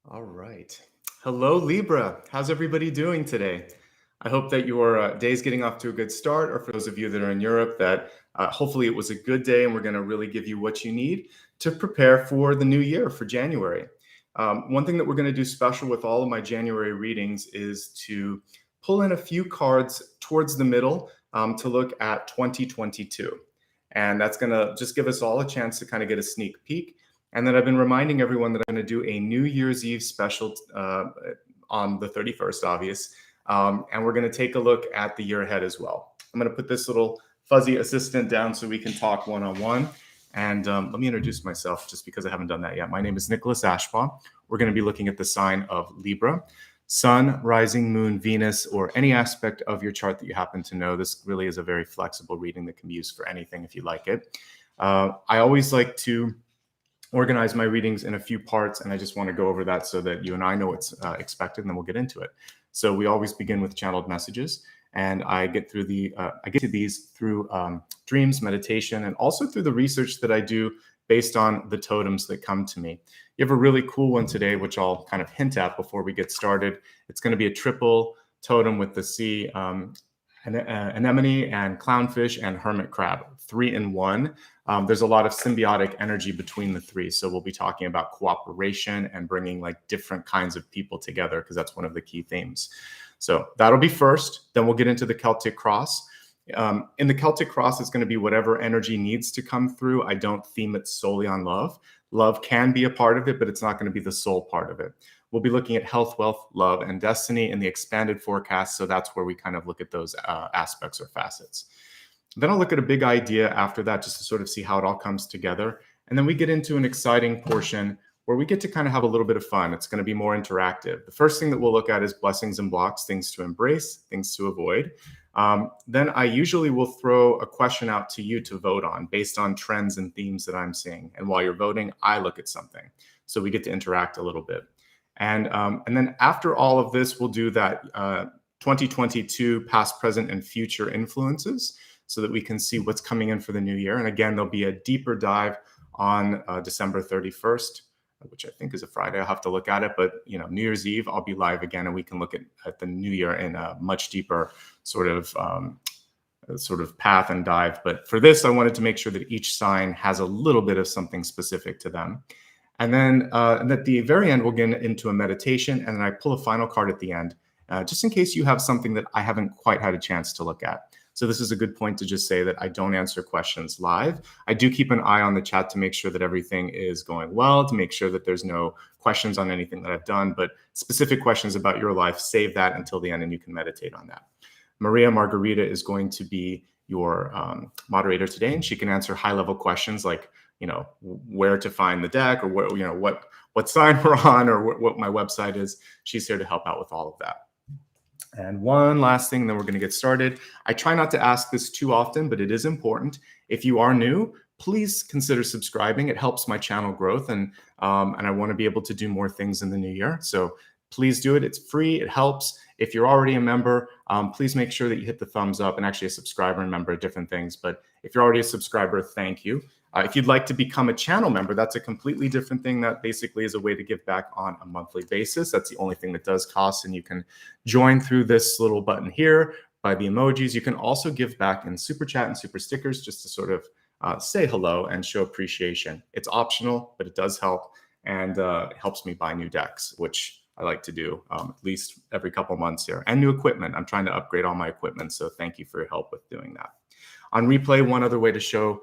All right. Hello, Libra. How's everybody doing today? I hope that your day's getting off to a good start, or for those of you that are in Europe, that hopefully it was a good day and we're going to really give you what you need to prepare for the new year, for January. One thing that we're going to do special with all of my January readings is to pull in a few cards towards the middle to look at 2022. And that's going to just give us all a chance to kind of get a sneak peek. And then I've been reminding everyone that I'm going to do a New Year's Eve special on the 31st, obvious. And we're going to take a look at the year ahead as well. I'm going to put this little fuzzy assistant down so we can talk one-on-one. And let me introduce myself just because I haven't done that yet. My name is Nicholas Ashbaugh. We're going to be looking at the sign of Libra. Sun, rising, moon, Venus, or any aspect of your chart that you happen to know. This really is a very flexible reading that can be used for anything if you like it. I always like to organize my readings in a few parts, and I just want to go over that so that you and I know what's expected, and then we'll get into it. So we always begin with channeled messages, and I get to these through dreams, meditation, and also through the research that I do based on the totems that come to me. You have a really cool one today, which I'll kind of hint at before we get started. It's going to be a triple totem with the sea, anemone and clownfish and hermit crab, 3 in 1. There's a lot of symbiotic energy between the three. So we'll be talking about cooperation and bringing like different kinds of people together, because that's one of the key themes. So that'll be first. Then we'll get into the Celtic Cross. In the Celtic Cross, it's going to be whatever energy needs to come through. I don't theme it solely on love. Love can be a part of it, but it's not going to be the sole part of it. We'll be looking at health, wealth, love, and destiny in the expanded forecast. So that's where we kind of look at those aspects or facets. Then I'll look at a big idea after that, just to sort of see how it all comes together. And then we get into an exciting portion where we get to kind of have a little bit of fun. It's going to be more interactive. The first thing that we'll look at is blessings and blocks, things to embrace, things to avoid. Then I usually will throw a question out to you to vote on based on trends and themes that I'm seeing. And while you're voting, I look at something. So we get to interact a little bit. And then after all of this, we'll do that 2022 past, present, and future influences so that we can see what's coming in for the new year. And again, there'll be a deeper dive on December 31st, which I think is a Friday. I'll have to look at it. But New Year's Eve, I'll be live again, and we can look at the new year in a much deeper sort of path and dive. But for this, I wanted to make sure that each sign has a little bit of something specific to them. And then at the very end, we'll get into a meditation, and then I pull a final card at the end, just in case you have something that I haven't quite had a chance to look at. So this is a good point to just say that I don't answer questions live. I do keep an eye on the chat to make sure that everything is going well, to make sure that there's no questions on anything that I've done, but specific questions about your life, save that until the end and you can meditate on that. Maria Margarita is going to be your moderator today, and she can answer high-level questions like, where to find the deck, or what sign we're on, or what my website is. She's here to help out with all of that. And one last thing, then we're going to get started. I try not to ask this too often, but it is important. If you are new, please consider subscribing. It helps my channel growth, and I want to be able to do more things in the new year. So please do it. It's free. It helps. If you're already a member, please make sure that you hit the thumbs up, and actually a subscriber and member are different things. But if you're already a subscriber, thank you. If you'd like to become a channel member, that's a completely different thing. That basically is a way to give back on a monthly basis. That's the only thing that does cost, and you can join through this little button here by the emojis. You can also give back in Super Chat and Super Stickers just to sort of say hello and show appreciation. It's optional, but it does help, and it helps me buy new decks, which I like to do at least every couple months here, and new equipment. I'm trying to upgrade all my equipment, so thank you for your help with doing that. On replay, one other way to show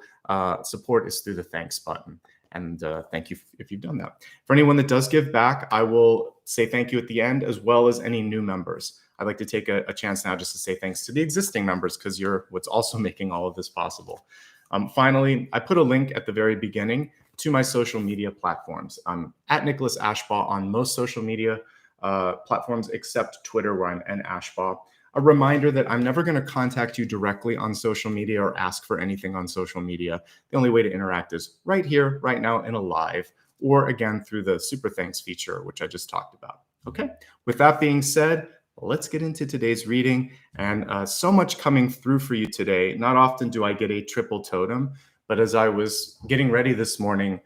support is through the thanks button. And thank you if you've done that. For anyone that does give back, I will say thank you at the end, as well as any new members. I'd like to take a chance now just to say thanks to the existing members, because you're what's also making all of this possible. Finally, I put a link at the very beginning to my social media platforms. I'm at Nicholas Ashbaugh on most social media platforms except Twitter, where I'm @Ashbaugh. A reminder that I'm never going to contact you directly on social media or ask for anything on social media. The only way to interact is right here, right now in a live, or again through the Super Thanks feature, which I just talked about. Okay, with that being said, let's get into today's reading. And so much coming through for you today. Not often do I get a triple totem, but as I was getting ready this morning,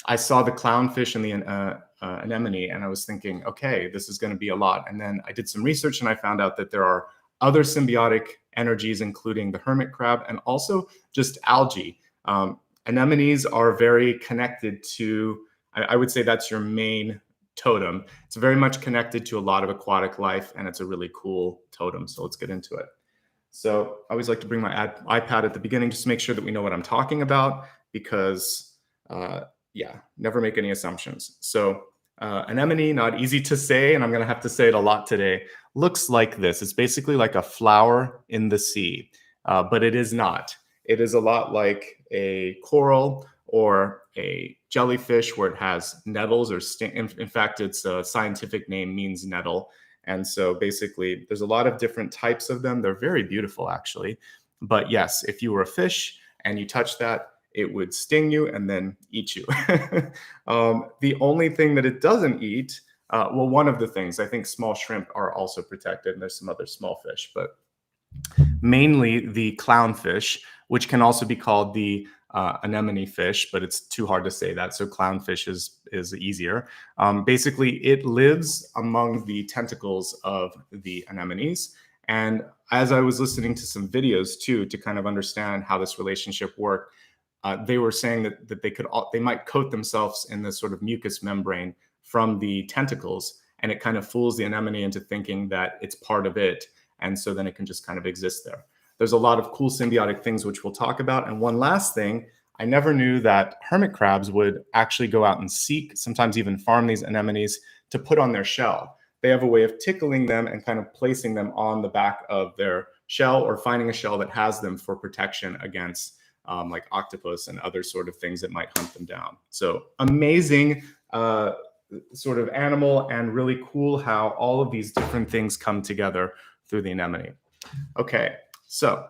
I saw the clownfish and the anemone, and I was thinking, okay, this is going to be a lot. And then I did some research and I found out that there are other symbiotic energies, including the hermit crab and also just algae. Anemones are very connected to, I would say that's your main totem. It's very much connected to a lot of aquatic life, and it's a really cool totem. So let's get into it. So I always like to bring my iPad at the beginning just to make sure that we know what I'm talking about, because yeah, never make any assumptions. So anemone, not easy to say, and I'm going to have to say it a lot today, looks like this. It's basically like a flower in the sea, but it is not. It is a lot like a coral or a jellyfish where it has nettles or in fact, its scientific name means nettle. And so basically, there's a lot of different types of them. They're very beautiful, actually. But yes, if you were a fish and you touch that, it would sting you and then eat you. The only thing that it doesn't eat, well, one of the things, I think small shrimp are also protected, and there's some other small fish, but mainly the clownfish, which can also be called the anemone fish, but it's too hard to say that. So clownfish is easier. Basically, it lives among the tentacles of the anemones. And as I was listening to some videos too, to kind of understand how this relationship worked, they were saying that they might coat themselves in this sort of mucous membrane from the tentacles, and it kind of fools the anemone into thinking that it's part of it. And so then it can just kind of exist there. There's a lot of cool symbiotic things which we'll talk about. And one last thing, I never knew that hermit crabs would actually go out and seek, sometimes even farm these anemones to put on their shell. They have a way of tickling them and kind of placing them on the back of their shell, or finding a shell that has them for protection against like octopus and other sort of things that might hunt them down. So amazing sort of animal, and really cool how all of these different things come together through the anemone. Okay, so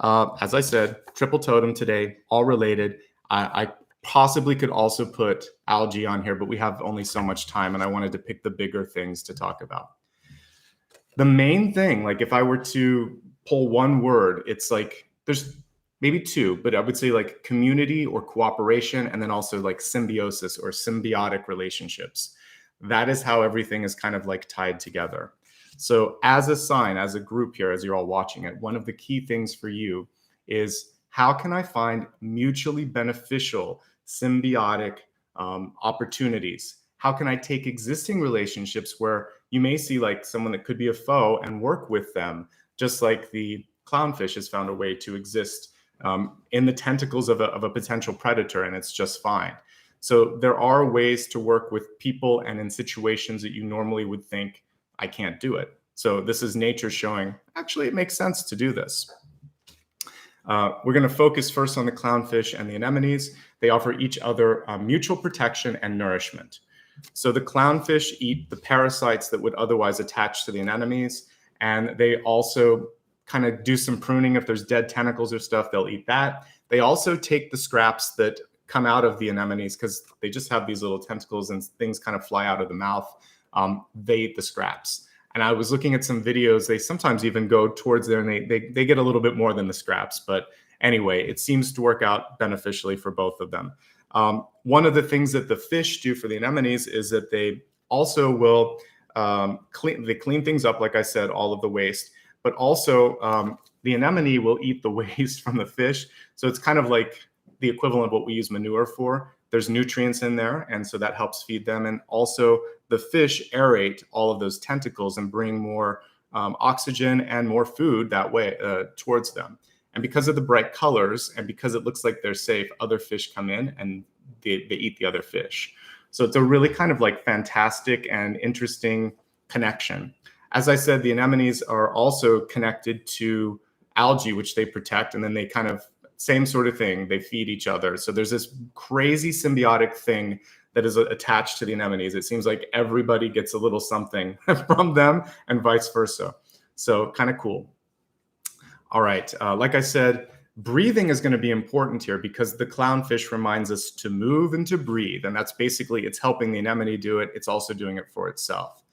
as I said, triple totem today, all related. I possibly could also put algae on here, but we have only so much time, and I wanted to pick the bigger things to talk about. The main thing, like if I were to pull one word, it's like there's maybe two, but I would say like community or cooperation, and then also like symbiosis or symbiotic relationships. That is how everything is kind of like tied together. So as a sign, as a group here, as you're all watching it, one of the key things for you is, how can I find mutually beneficial symbiotic opportunities? How can I take existing relationships where you may see like someone that could be a foe and work with them, just like the clownfish has found a way to exist in the tentacles of a potential predator, and it's just fine. So there are ways to work with people and in situations that you normally would think, I can't do it. So this is nature showing, actually, it makes sense to do this. We're going to focus first on the clownfish and the anemones. They offer each other mutual protection and nourishment. So the clownfish eat the parasites that would otherwise attach to the anemones, and they also kind of do some pruning. If there's dead tentacles or stuff, they'll eat that. They also take the scraps that come out of the anemones, because they just have these little tentacles and things kind of fly out of the mouth. They eat the scraps. And I was looking at some videos, they sometimes even go towards there and they get a little bit more than the scraps. But anyway, it seems to work out beneficially for both of them. One of the things that the fish do for the anemones is that they also will clean things up, like I said, all of the waste. But also the anemone will eat the waste from the fish. So it's kind of like the equivalent of what we use manure for. There's nutrients in there, and so that helps feed them. And also the fish aerate all of those tentacles and bring more oxygen and more food that way towards them. And because of the bright colors and because it looks like they're safe, other fish come in and they eat the other fish. So it's a really kind of like fantastic and interesting connection. As I said, the anemones are also connected to algae, which they protect, and then they kind of, same sort of thing, they feed each other. So there's this crazy symbiotic thing that is attached to the anemones. It seems like everybody gets a little something from them and vice versa. So kind of cool. All right, like I said, breathing is going to be important here because the clownfish reminds us to move and to breathe. And that's basically, it's helping the anemone do it. It's also doing it for itself.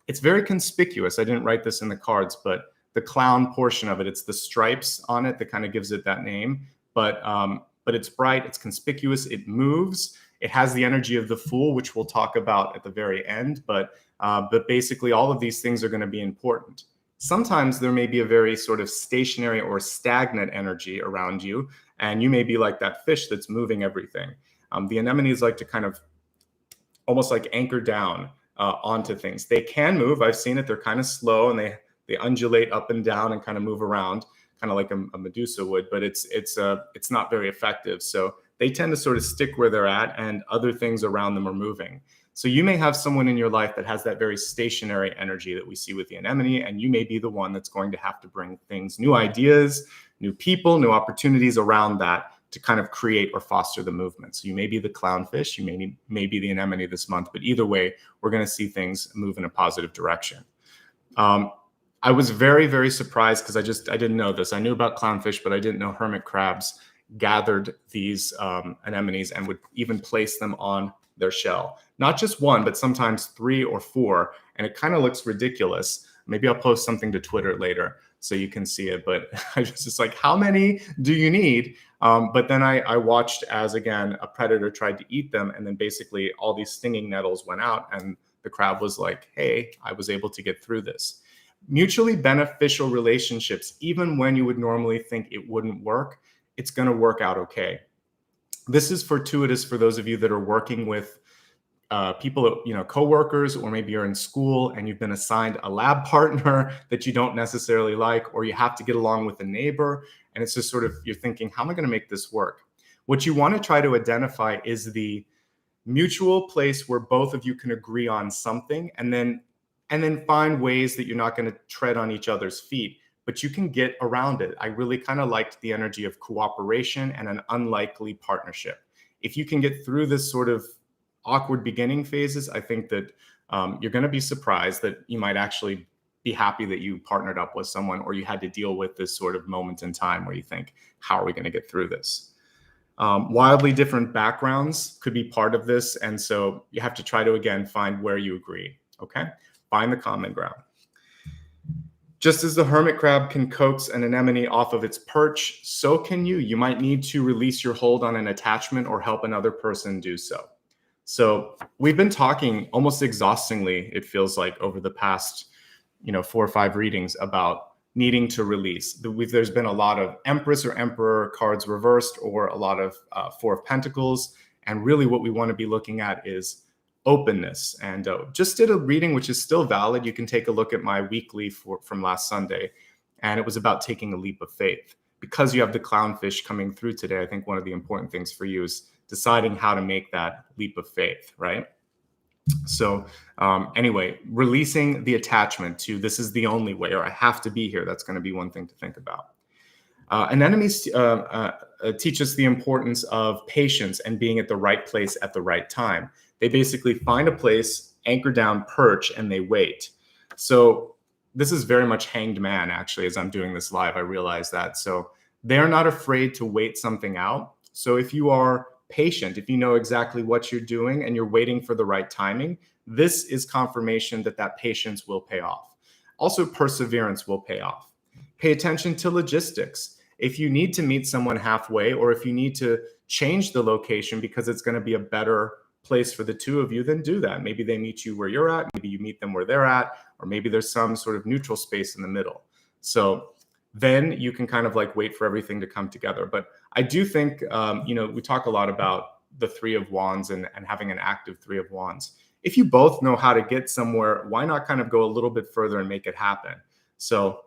It's very conspicuous. I didn't write this in the cards, but the clown portion of it, it's the stripes on it that kind of gives it that name. But it's bright, it's conspicuous, it moves, It has the energy of the Fool, which we'll talk about at the very end, but basically all of these things are going to be important. Sometimes there may be a very sort of stationary or stagnant energy around you, and you may be like that fish that's moving everything. The anemones like to kind of almost like anchor down onto things. They can move. I've seen it. They're kind of slow, and they undulate up and down and kind of move around, kind of like a Medusa would, but it's not very effective. So they tend to sort of stick where they're at, and other things around them are moving. So you may have someone in your life that has that very stationary energy that we see with the anemone, and you may be the one that's going to have to bring things, new ideas, new people, new opportunities around that to kind of create or foster the movement. So you may be the clownfish, you may be the anemone this month, but either way, we're going to see things move in a positive direction. I was very, very surprised because I didn't know this. I knew about clownfish, but I didn't know hermit crabs gathered these anemones and would even place them on their shell. Not just one, but sometimes 3 or 4. And it kind of looks ridiculous. Maybe I'll post something to Twitter later so you can see it. But I was just like, how many do you need? But then I watched as, again, a predator tried to eat them. And then basically all these stinging nettles went out. And the crab was like, hey, I was able to get through this. Mutually beneficial relationships, even when you would normally think it wouldn't work, it's going to work out okay. This is fortuitous for those of you that are working with people, coworkers, or maybe you're in school and you've been assigned a lab partner that you don't necessarily like, or you have to get along with a neighbor. And it's just sort of, you're thinking, how am I going to make this work? What you want to try to identify is the mutual place where both of you can agree on something, and then find ways that you're not going to tread on each other's feet, but you can get around it. I really kind of liked the energy of cooperation and an unlikely partnership. If you can get through this sort of awkward beginning phases, I think that you're going to be surprised that you might actually be happy that you partnered up with someone, or you had to deal with this sort of moment in time where you think, how are we going to get through this? Wildly different backgrounds could be part of this. And so you have to try to, again, find where you agree. Okay. Find the common ground. Just as the hermit crab can coax an anemone off of its perch, so can you. You might need to release your hold on an attachment or help another person do so. So we've been talking almost exhaustingly, it feels like, over the past 4 or 5 readings about needing to release. There's been a lot of Empress or Emperor cards reversed, or a lot of 4 of Pentacles. And really what we want to be looking at is openness. And just did a reading which is still valid. You can take a look at my weekly from last Sunday, and it was about taking a leap of faith. Because you have the clownfish coming through today, I think one of the important things for you is deciding how to make that leap of faith, right? So anyway, releasing the attachment to this is the only way, or I have to be here. That's going to be one thing to think about. Anemones teach us the importance of patience and being at the right place at the right time. They basically find a place, anchor down, perch, and they wait. So this is very much Hanged Man, actually, as I'm doing this live, I realize that. So they're not afraid to wait something out. So if you are patient, if you know exactly what you're doing and you're waiting for the right timing, this is confirmation that that patience will pay off. Also, perseverance will pay off. Pay attention to logistics. If you need to meet someone halfway, or if you need to change the location because it's going to be a better place for the two of you, then do that. Maybe they meet you where you're at, maybe you meet them where they're at, or maybe there's some sort of neutral space in the middle. So then you can kind of like wait for everything to come together. But I do think, we talk a lot about the 3 of Wands and having an active 3 of Wands. If you both know how to get somewhere, why not kind of go a little bit further and make it happen? So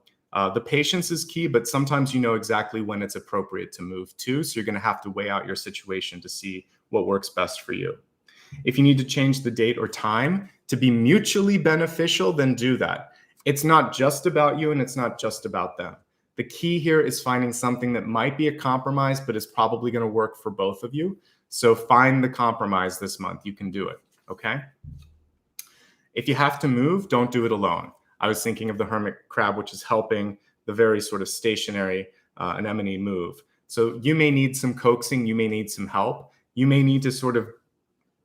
the patience is key, but sometimes you know exactly when it's appropriate to move too. So you're going to have to weigh out your situation to see what works best for you. If you need to change the date or time to be mutually beneficial, then do that. It's not just about you and it's not just about them. The key here is finding something that might be a compromise, but is probably going to work for both of you. So find the compromise this month. You can do it. Okay. If you have to move, don't do it alone. I was thinking of the hermit crab, which is helping the very sort of stationary anemone move. So you may need some coaxing. You may need some help. You may need to sort of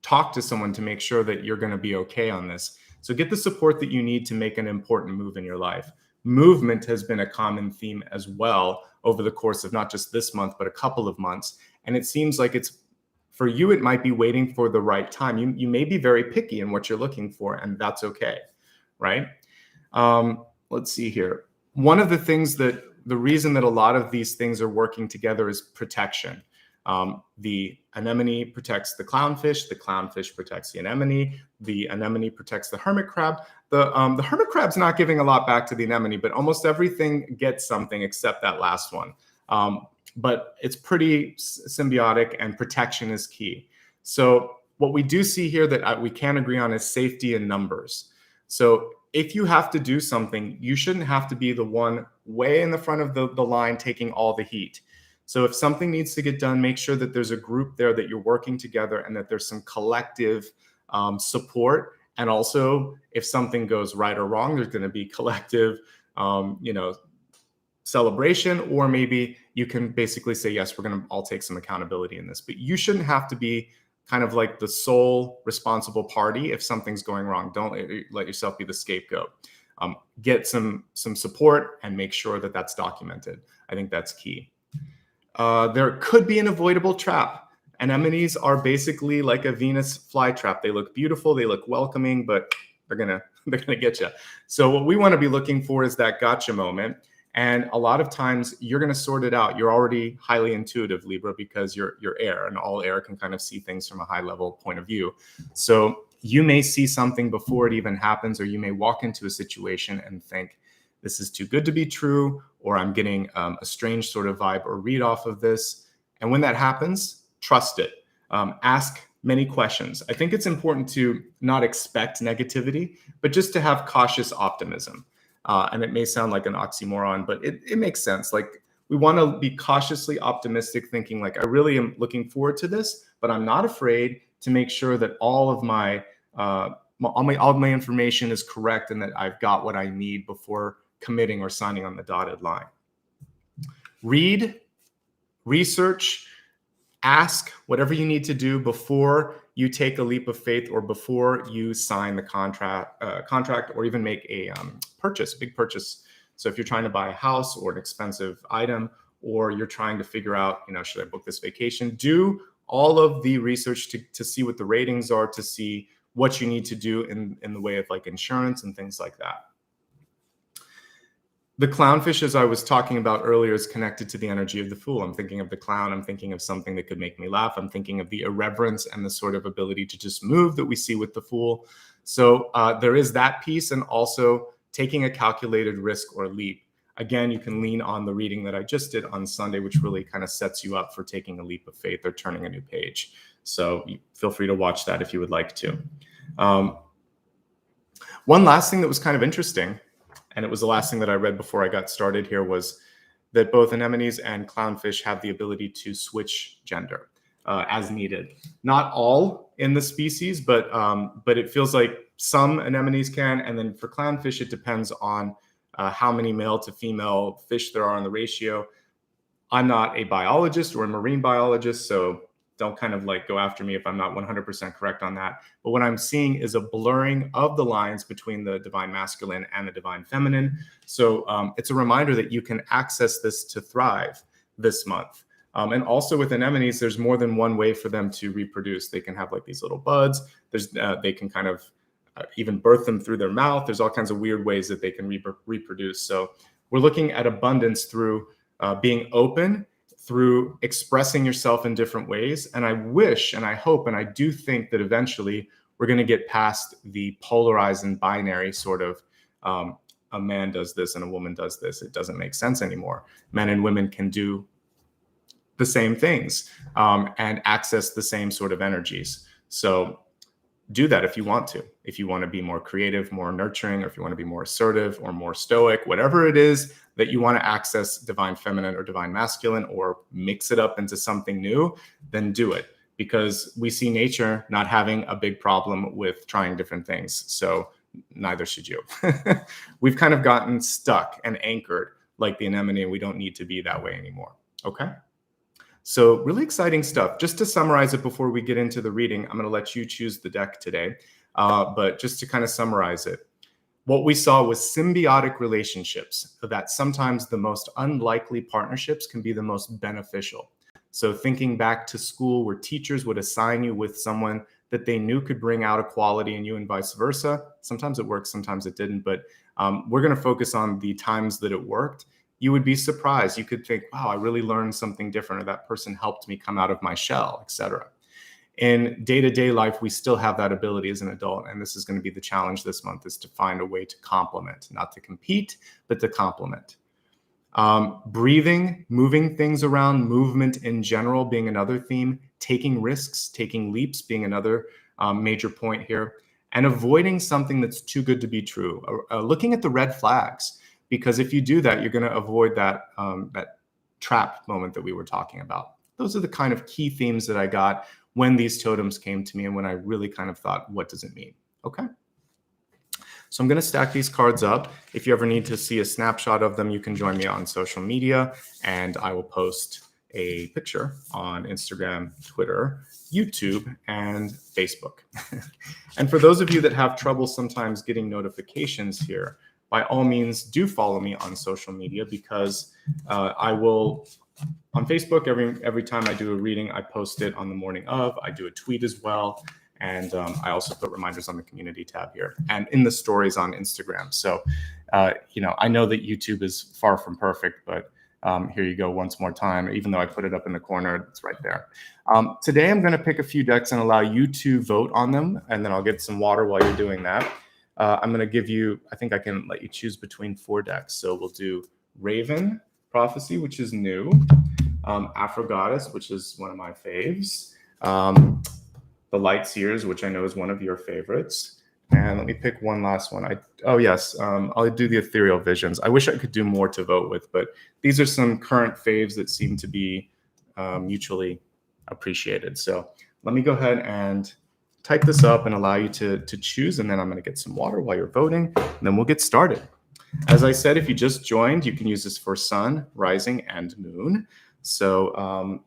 talk to someone to make sure that you're going to be okay on this. So get the support that you need to make an important move in your life. Movement has been a common theme as well over the course of not just this month, but a couple of months. And it seems like it's For you, it might be waiting for the right time. You may be very picky in what you're looking for, and that's okay, right? Let's see here. One of the things that the reason that a lot of these things are working together is protection. The anemone protects the clownfish protects the anemone protects the hermit crab. The hermit crab's not giving a lot back to the anemone, but almost everything gets something except that last one. But it's pretty symbiotic, and protection is key. So what we do see here that we can agree on is safety in numbers. So if you have to do something, you shouldn't have to be the one way in the front of the line taking all the heat. So if something needs to get done, make sure that there's a group there, that you're working together, and that there's some collective support. And also, if something goes right or wrong, there's going to be collective, celebration, or maybe you can basically say, yes, we're going to all take some accountability in this. But you shouldn't have to be kind of like the sole responsible party if something's going wrong. Don't let yourself be the scapegoat. Get some support and make sure that that's documented. I think that's key. There could be an avoidable trap. Anemones are basically like a Venus flytrap. They look beautiful, they look welcoming, but they're gonna get you. So what we want to be looking for is that gotcha moment. And a lot of times you're going to sort it out. You're already highly intuitive, Libra, because you're air, and all air can kind of see things from a high level point of view. So you may see something before it even happens, or you may walk into a situation and think, this is too good to be true, or I'm getting a strange sort of vibe or read off of this. And when that happens, trust it. Ask many questions. I think it's important to not expect negativity, but just to have cautious optimism. And it may sound like an oxymoron, but it makes sense. Like, we want to be cautiously optimistic, thinking like, I really am looking forward to this, but I'm not afraid to make sure that all of my information is correct and that I've got what I need before committing or signing on the dotted line. Read, research, ask whatever you need to do before you take a leap of faith, or before you sign the contract, or even make a big purchase. So if you're trying to buy a house or an expensive item, or you're trying to figure out, should I book this vacation? Do all of the research to see what the ratings are, to see what you need to do in the way of like insurance and things like that. The clownfish, as I was talking about earlier, is connected to the energy of the fool. I'm thinking of the clown. I'm thinking of something that could make me laugh. I'm thinking of the irreverence and the sort of ability to just move that we see with the fool. So there is that piece, and also taking a calculated risk or leap. Again, you can lean on the reading that I just did on Sunday, which really kind of sets you up for taking a leap of faith or turning a new page. So feel free to watch that if you would like to. One last thing that was kind of interesting, and it was the last thing that I read before I got started here, was that both anemones and clownfish have the ability to switch gender as needed. Not all in the species, but it feels like some anemones can. And then for clownfish, it depends on how many male to female fish there are in the ratio. I'm not a biologist or a marine biologist, so don't kind of like go after me if I'm not 100% correct on that. But what I'm seeing is a blurring of the lines between the divine masculine and the divine feminine. So it's a reminder that you can access this to thrive this month. And also with anemones, there's more than one way for them to reproduce. They can have like these little buds. They can kind of even birth them through their mouth. There's all kinds of weird ways that they can reproduce. So we're looking at abundance through being open, through expressing yourself in different ways. And I wish, and I hope, and I do think that eventually we're going to get past the polarized and binary sort of a man does this and a woman does this. It doesn't make sense anymore. Men and women can do the same things and access the same sort of energies. So do that if you want to. If you want to be more creative, more nurturing, or if you want to be more assertive or more stoic, whatever it is that you want to access divine feminine or divine masculine, or mix it up into something new, then do it. Because we see nature not having a big problem with trying different things. So neither should you. We've kind of gotten stuck and anchored like the anemone, and we don't need to be that way anymore. Okay? So really exciting stuff. Just to summarize it before we get into the reading, I'm going to let you choose the deck today. But just to kind of summarize it, what we saw was symbiotic relationships, that sometimes the most unlikely partnerships can be the most beneficial. So thinking back to school where teachers would assign you with someone that they knew could bring out a quality in you and vice versa. Sometimes it worked, sometimes it didn't, but we're going to focus on the times that it worked. You would be surprised. You could think, wow, I really learned something different, or that person helped me come out of my shell, etc. In day-to-day life, we still have that ability as an adult, and this is going to be the challenge this month, is to find a way to complement, not to compete, but to complement. Breathing, moving things around, movement in general being another theme, taking risks, taking leaps being another major point here, and avoiding something that's too good to be true. Looking at the red flags, because if you do that, you're going to avoid that, that trap moment that we were talking about. Those are the kind of key themes that I got when these totems came to me and when I really kind of thought, what does it mean? Okay. So I'm going to stack these cards up. If you ever need to see a snapshot of them, you can join me on social media, and I will post a picture on Instagram, Twitter, YouTube, and Facebook. And for those of you that have trouble sometimes getting notifications here, by all means, do follow me on social media, because I will, on Facebook, every time I do a reading, I post it on the morning of. I do a tweet as well. And I also put reminders on the community tab here and in the stories on Instagram. So, I know that YouTube is far from perfect, but here you go once more time. Even though I put it up in the corner, it's right there. Today, I'm going to pick a few decks and allow you to vote on them. And then I'll get some water while you're doing that. I'm going to give you, I think I can let you choose between 4 decks. So we'll do Raven Prophecy, which is new. Afro Goddess, which is one of my faves. The Light Seers, which I know is one of your favorites. And let me pick one last one. I'll do the Ethereal Visions. I wish I could do more to vote with, but these are some current faves that seem to be mutually appreciated. So let me go ahead and type this up and allow you to choose, and then I'm going to get some water while you're voting, and then we'll get started. As I said, if you just joined, you can use this for sun, rising, and moon. So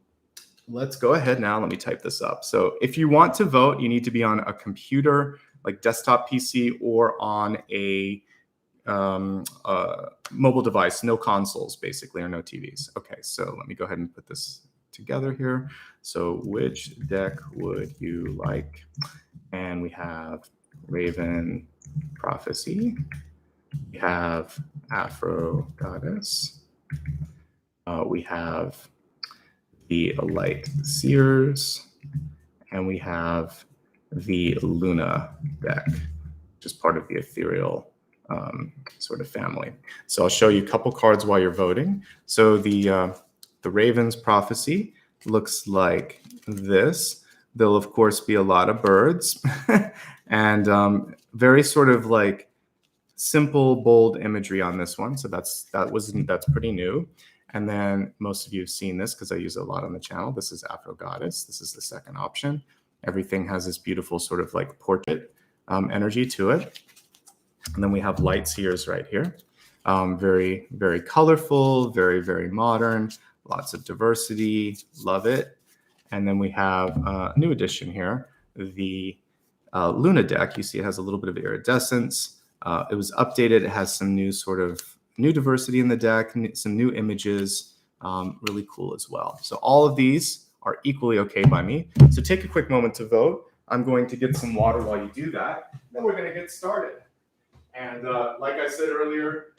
let's go ahead now. Let me type this up. So if you want to vote, you need to be on a computer, like desktop PC, or on a mobile device, no consoles, basically, or no TVs. Okay, so let me go ahead and put this together here. So which deck would you like? And we have Raven Prophecy. We have Afro Goddess. We have the Light Seers, and we have the Luna deck, which is part of the ethereal sort of family. So I'll show you a couple cards while you're voting. So the Raven's Prophecy looks like this. There'll of course be a lot of birds and very sort of like simple, bold imagery on this one. So that's pretty new. And then most of you have seen this because I use it a lot on the channel. This is Afro Goddess. This is the second option. Everything has this beautiful sort of like portrait energy to it. And then we have Light Seers right here. Very, very colorful, very, very modern, lots of diversity, love it. And then we have a new addition here, the Luna deck. You see it has a little bit of iridescence. It was updated. It has some new diversity in the deck, some new images, really cool as well. So all of these are equally okay by me. So take a quick moment to vote. I'm going to get some water while you do that. Then we're going to get started. And like I said earlier,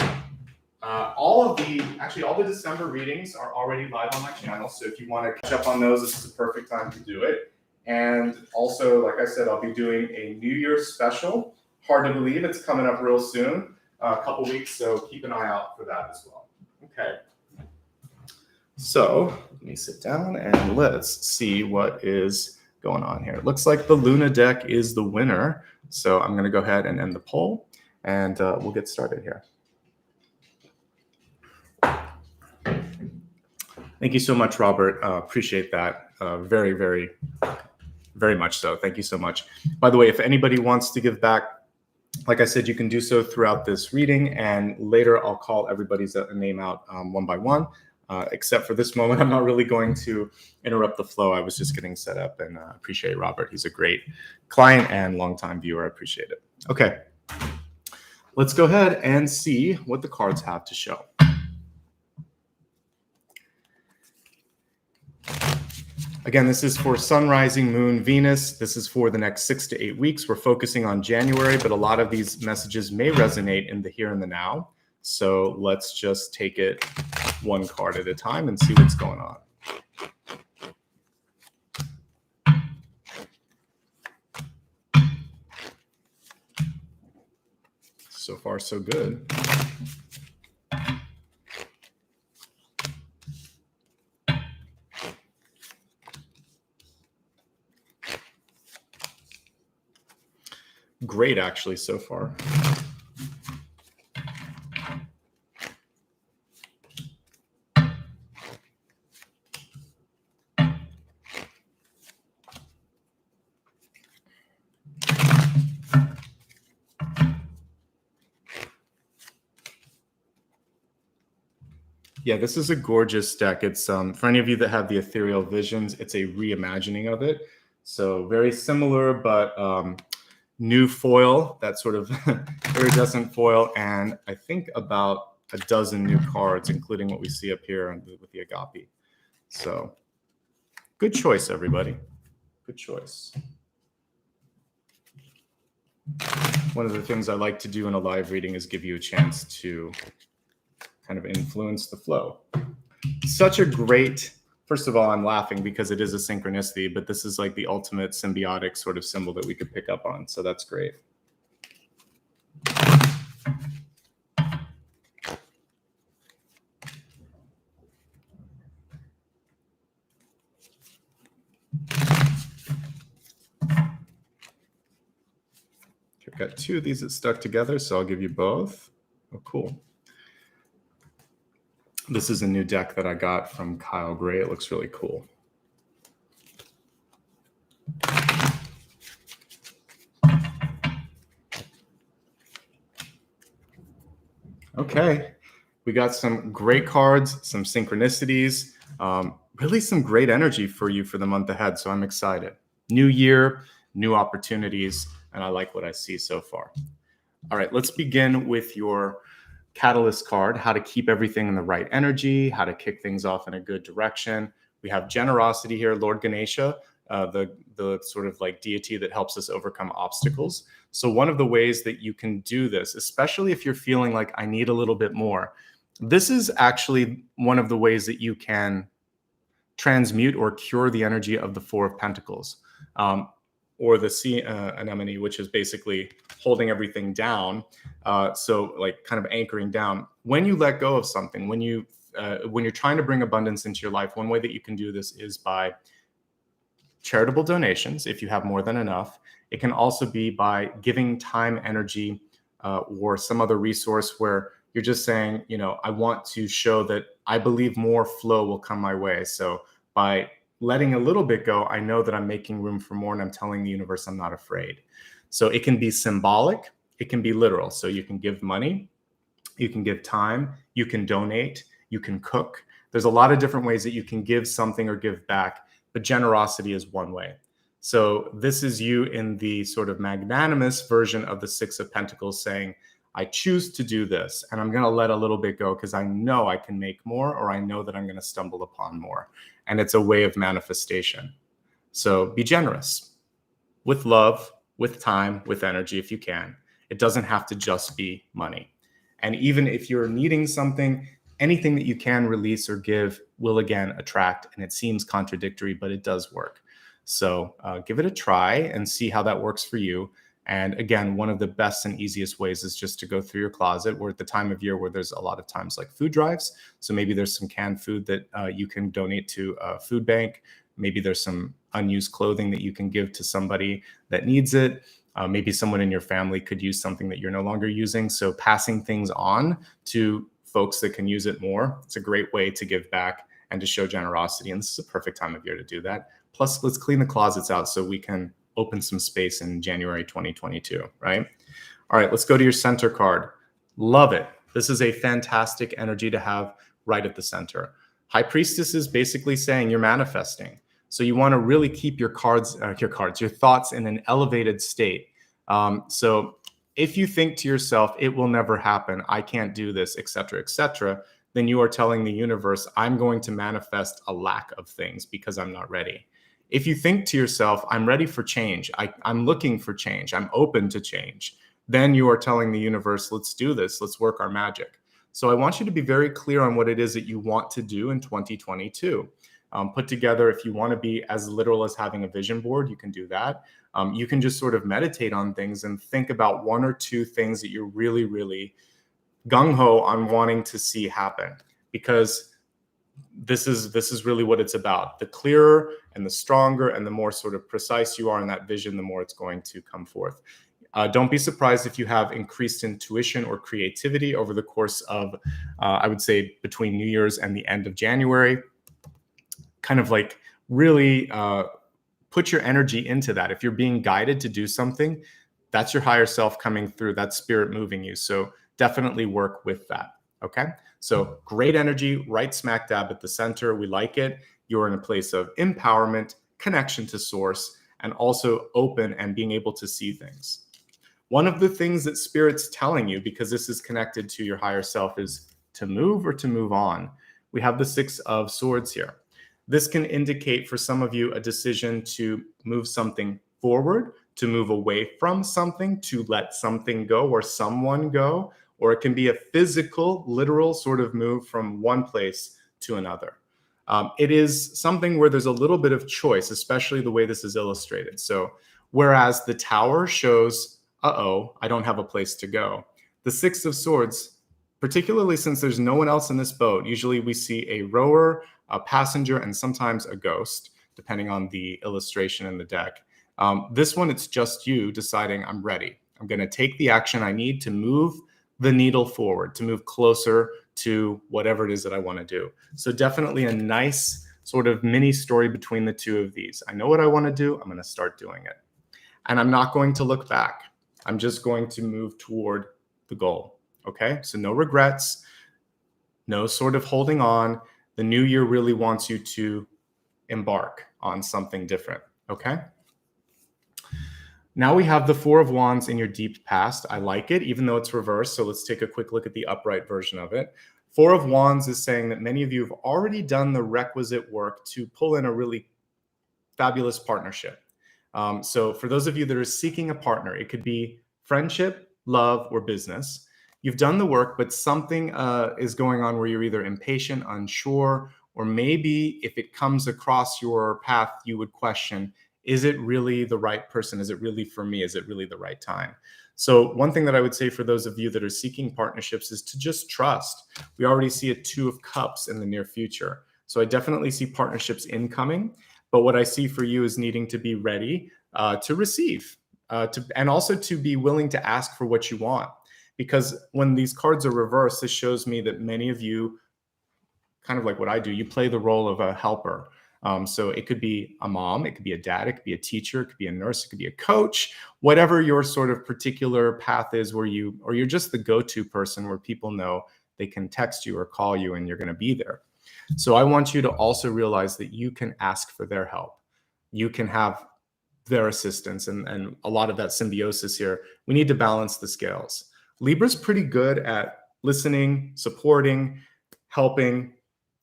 all the December readings are already live on my channel. So if you want to catch up on those, this is the perfect time to do it. And also, like I said, I'll be doing a New Year's special. Hard to believe it's coming up real soon. A couple weeks, so keep an eye out for that as well. Okay. So let me sit down and let's see what is going on here. It looks like the Luna deck is the winner. So I'm going to go ahead and end the poll, and we'll get started here. Thank you so much, Robert. Appreciate that. Very, very, very much so. Thank you so much. By the way, if anybody wants to give back, like I said, you can do so throughout this reading, and later I'll call everybody's name out one by one. Except for this moment, I'm not really going to interrupt the flow. I was just getting set up, and appreciate Robert. He's a great client and longtime viewer. I appreciate it. Okay, let's go ahead and see what the cards have to show. Again, this is for Sun, Rising, Moon, Venus. This is for the next 6 to 8 weeks. We're focusing on January, but a lot of these messages may resonate in the here and the now. So let's just take it one card at a time and see what's going on. So far, so good. Great, actually, so far. Yeah, this is a gorgeous deck. It's for any of you that have the ethereal visions, it's a reimagining of it. So very similar, but new foil, that sort of iridescent foil, and I think about a dozen new cards, including what we see up here with the agape. So good choice, everybody. Good choice. One of the things I like to do in a live reading is give you a chance to kind of influence the flow. Such a great, first of all, I'm laughing because it is a synchronicity, but this is like the ultimate symbiotic sort of symbol that we could pick up on. So that's great. I've got two of these that stuck together, so I'll give you both. Oh, cool. This is a new deck that I got from Kyle Gray. It looks really cool. Okay, we got some great cards, some synchronicities, really some great energy for you for the month ahead. So I'm excited. New year, new opportunities, and I like what I see so far. All right, let's begin with your catalyst card, how to keep everything in the right energy, how to kick things off in a good direction. We have generosity here, Lord Ganesha, the sort of like deity that helps us overcome obstacles. So one of the ways that you can do this, especially if you're feeling like I need a little bit more, this is actually one of the ways that you can transmute or cure the energy of the Four of Pentacles. Or the sea anemone, which is basically holding everything down. So like kind of anchoring down. When you let go of something, when you're trying to bring abundance into your life, one way that you can do this is by charitable donations, if you have more than enough. It can also be by giving time, energy, or some other resource where you're just saying, you know, I want to show that I believe more flow will come my way. So by letting a little bit go, I know that I'm making room for more, and I'm telling the universe I'm not afraid. So it can be symbolic, it can be literal. So you can give money, you can give time, you can donate, you can cook. There's a lot of different ways that you can give something or give back, but generosity is one way. So this is you in the sort of magnanimous version of the Six of Pentacles saying, I choose to do this, and I'm going to let a little bit go because I know I can make more, or I know that I'm going to stumble upon more. And it's a way of manifestation. So be generous with love, with time, with energy if you can. It doesn't have to just be money. And even if you're needing something, anything that you can release or give will again attract. And it seems contradictory, but it does work. So give it a try and see how that works for you. And again, one of the best and easiest ways is just to go through your closet. We're at the time of year where there's a lot of times like food drives. So maybe there's some canned food that you can donate to a food bank. Maybe there's some unused clothing that you can give to somebody that needs it. Maybe someone in your family could use something that you're no longer using. So passing things on to folks that can use it more, it's a great way to give back and to show generosity. And this is a perfect time of year to do that. Plus, let's clean the closets out so we can open some space in January 2022, right? All right, let's go to your center card. Love it. This is a fantastic energy to have right at the center. High Priestess is basically saying you're manifesting. So you want to really keep your thoughts in an elevated state. So if you think to yourself, it will never happen, I can't do this, etc., then you are telling the universe, I'm going to manifest a lack of things because I'm not ready. If you think to yourself, I'm ready for change, I'm looking for change, I'm open to change, then you are telling the universe, let's do this, let's work our magic. So I want you to be very clear on what it is that you want to do in 2022. Put together, if you want to be as literal as having a vision board, you can do that. You can just sort of meditate on things and think about one or two things that you're really, really gung-ho on wanting to see happen, because this is really what it's about. The clearer and the stronger and the more sort of precise you are in that vision, the more it's going to come forth. Don't be surprised if you have increased intuition or creativity over the course of, I would say, between New Year's and the end of January. Kind of like really put your energy into that. If you're being guided to do something, that's your higher self coming through, that's spirit moving you. So definitely work with that. Okay. So great energy, right smack dab at the center. We like it. You're in a place of empowerment, connection to source, and also open and being able to see things. One of the things that Spirit's telling you, because this is connected to your higher self, is to move or to move on. We have the Six of Swords here. This can indicate for some of you a decision to move something forward, to move away from something, to let something go or someone go, or it can be a physical, literal sort of move from one place to another. It is something where there's a little bit of choice, especially the way this is illustrated. So whereas the Tower shows, I don't have a place to go, the Six of Swords, particularly since there's no one else in this boat, usually we see a rower, a passenger, and sometimes a ghost, depending on the illustration in the deck. This one, it's just you deciding, I'm ready. I'm going to take the action I need to move the needle forward, to move closer to whatever it is that I want to do. So definitely a nice sort of mini story between the two of these. I know what I want to do. I'm going to start doing it. And I'm not going to look back. I'm just going to move toward the goal. Okay? So no regrets, no sort of holding on. The new year really wants you to embark on something different. Okay? Now we have the Four of Wands in your deep past. I like it, even though it's reversed. So let's take a quick look at the upright version of it. Four of Wands is saying that many of you have already done the requisite work to pull in a really fabulous partnership. So for those of you that are seeking a partner, it could be friendship, love, or business. You've done the work, but something is going on where you're either impatient, unsure, or maybe if it comes across your path, you would question, is it really the right person? Is it really for me? Is it really the right time? So one thing that I would say for those of you that are seeking partnerships is to just trust. We already see a Two of Cups in the near future. So I definitely see partnerships incoming, but what I see for you is needing to be ready to receive, and also to be willing to ask for what you want. Because when these cards are reversed, this shows me that many of you, kind of like what I do, you play the role of a helper. So it could be a mom, it could be a dad, it could be a teacher, it could be a nurse, it could be a coach, whatever your sort of particular path is where you're just the go-to person where people know they can text you or call you and you're going to be there. So I want you to also realize that you can ask for their help. You can have their assistance and a lot of that symbiosis here. We need to balance the scales. Libra's pretty good at listening, supporting, helping,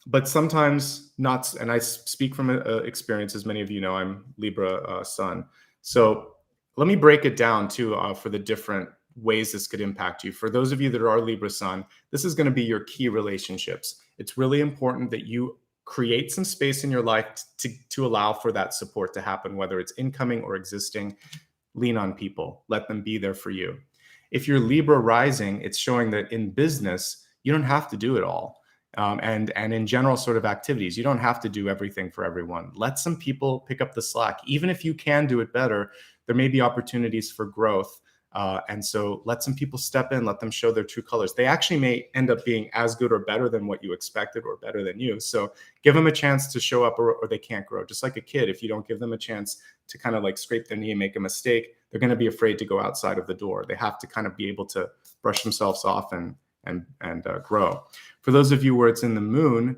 but sometimes not. And I speak from experience, as many of you know, I'm Libra sun. So let me break it down too for the different ways this could impact you. For those of you that are Libra sun, this is going to be your key relationships. It's really important that you create some space in your life to allow for that support to happen, whether it's incoming or existing. Lean on people, let them be there for you. If you're Libra rising, it's showing that in business, you don't have to do it all. And in general sort of activities, you don't have to do everything for everyone. Let some people pick up the slack. Even if you can do it better, there may be opportunities for growth. And so let some people step in, let them show their true colors. They actually may end up being as good or better than what you expected or better than you. So give them a chance to show up or they can't grow. Just like a kid, if you don't give them a chance to kind of like scrape their knee and make a mistake, they're going to be afraid to go outside of the door. They have to kind of be able to brush themselves off and grow. For those of you where it's in the moon,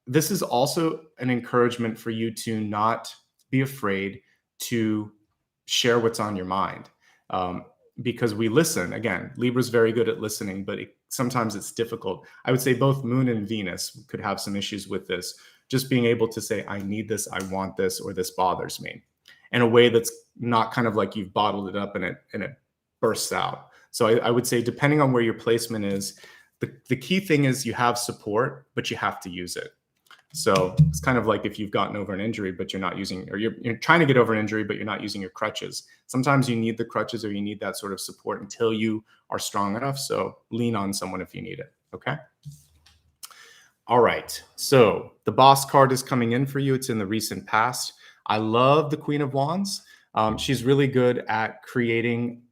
this is also an encouragement for you to not be afraid to share what's on your mind. Because we listen. Again, Libra's very good at listening, but sometimes it's difficult. I would say both Moon and Venus could have some issues with this. just being able to say, I need this, I want this, or this bothers me, in a way that's not kind of like you've bottled it up and it bursts out. So I would say, depending on where your placement is, the key thing is you have support, but you have to use it. So it's kind of like if you've gotten over an injury, but you're not using, or you're trying to get over an injury, but you're not using your crutches. Sometimes you need the crutches, or you need that sort of support until you are strong enough. So lean on someone if you need it. Okay. All right. So the boss card is coming in for you. It's in the recent past. I love the Queen of Wands. She's really good at creating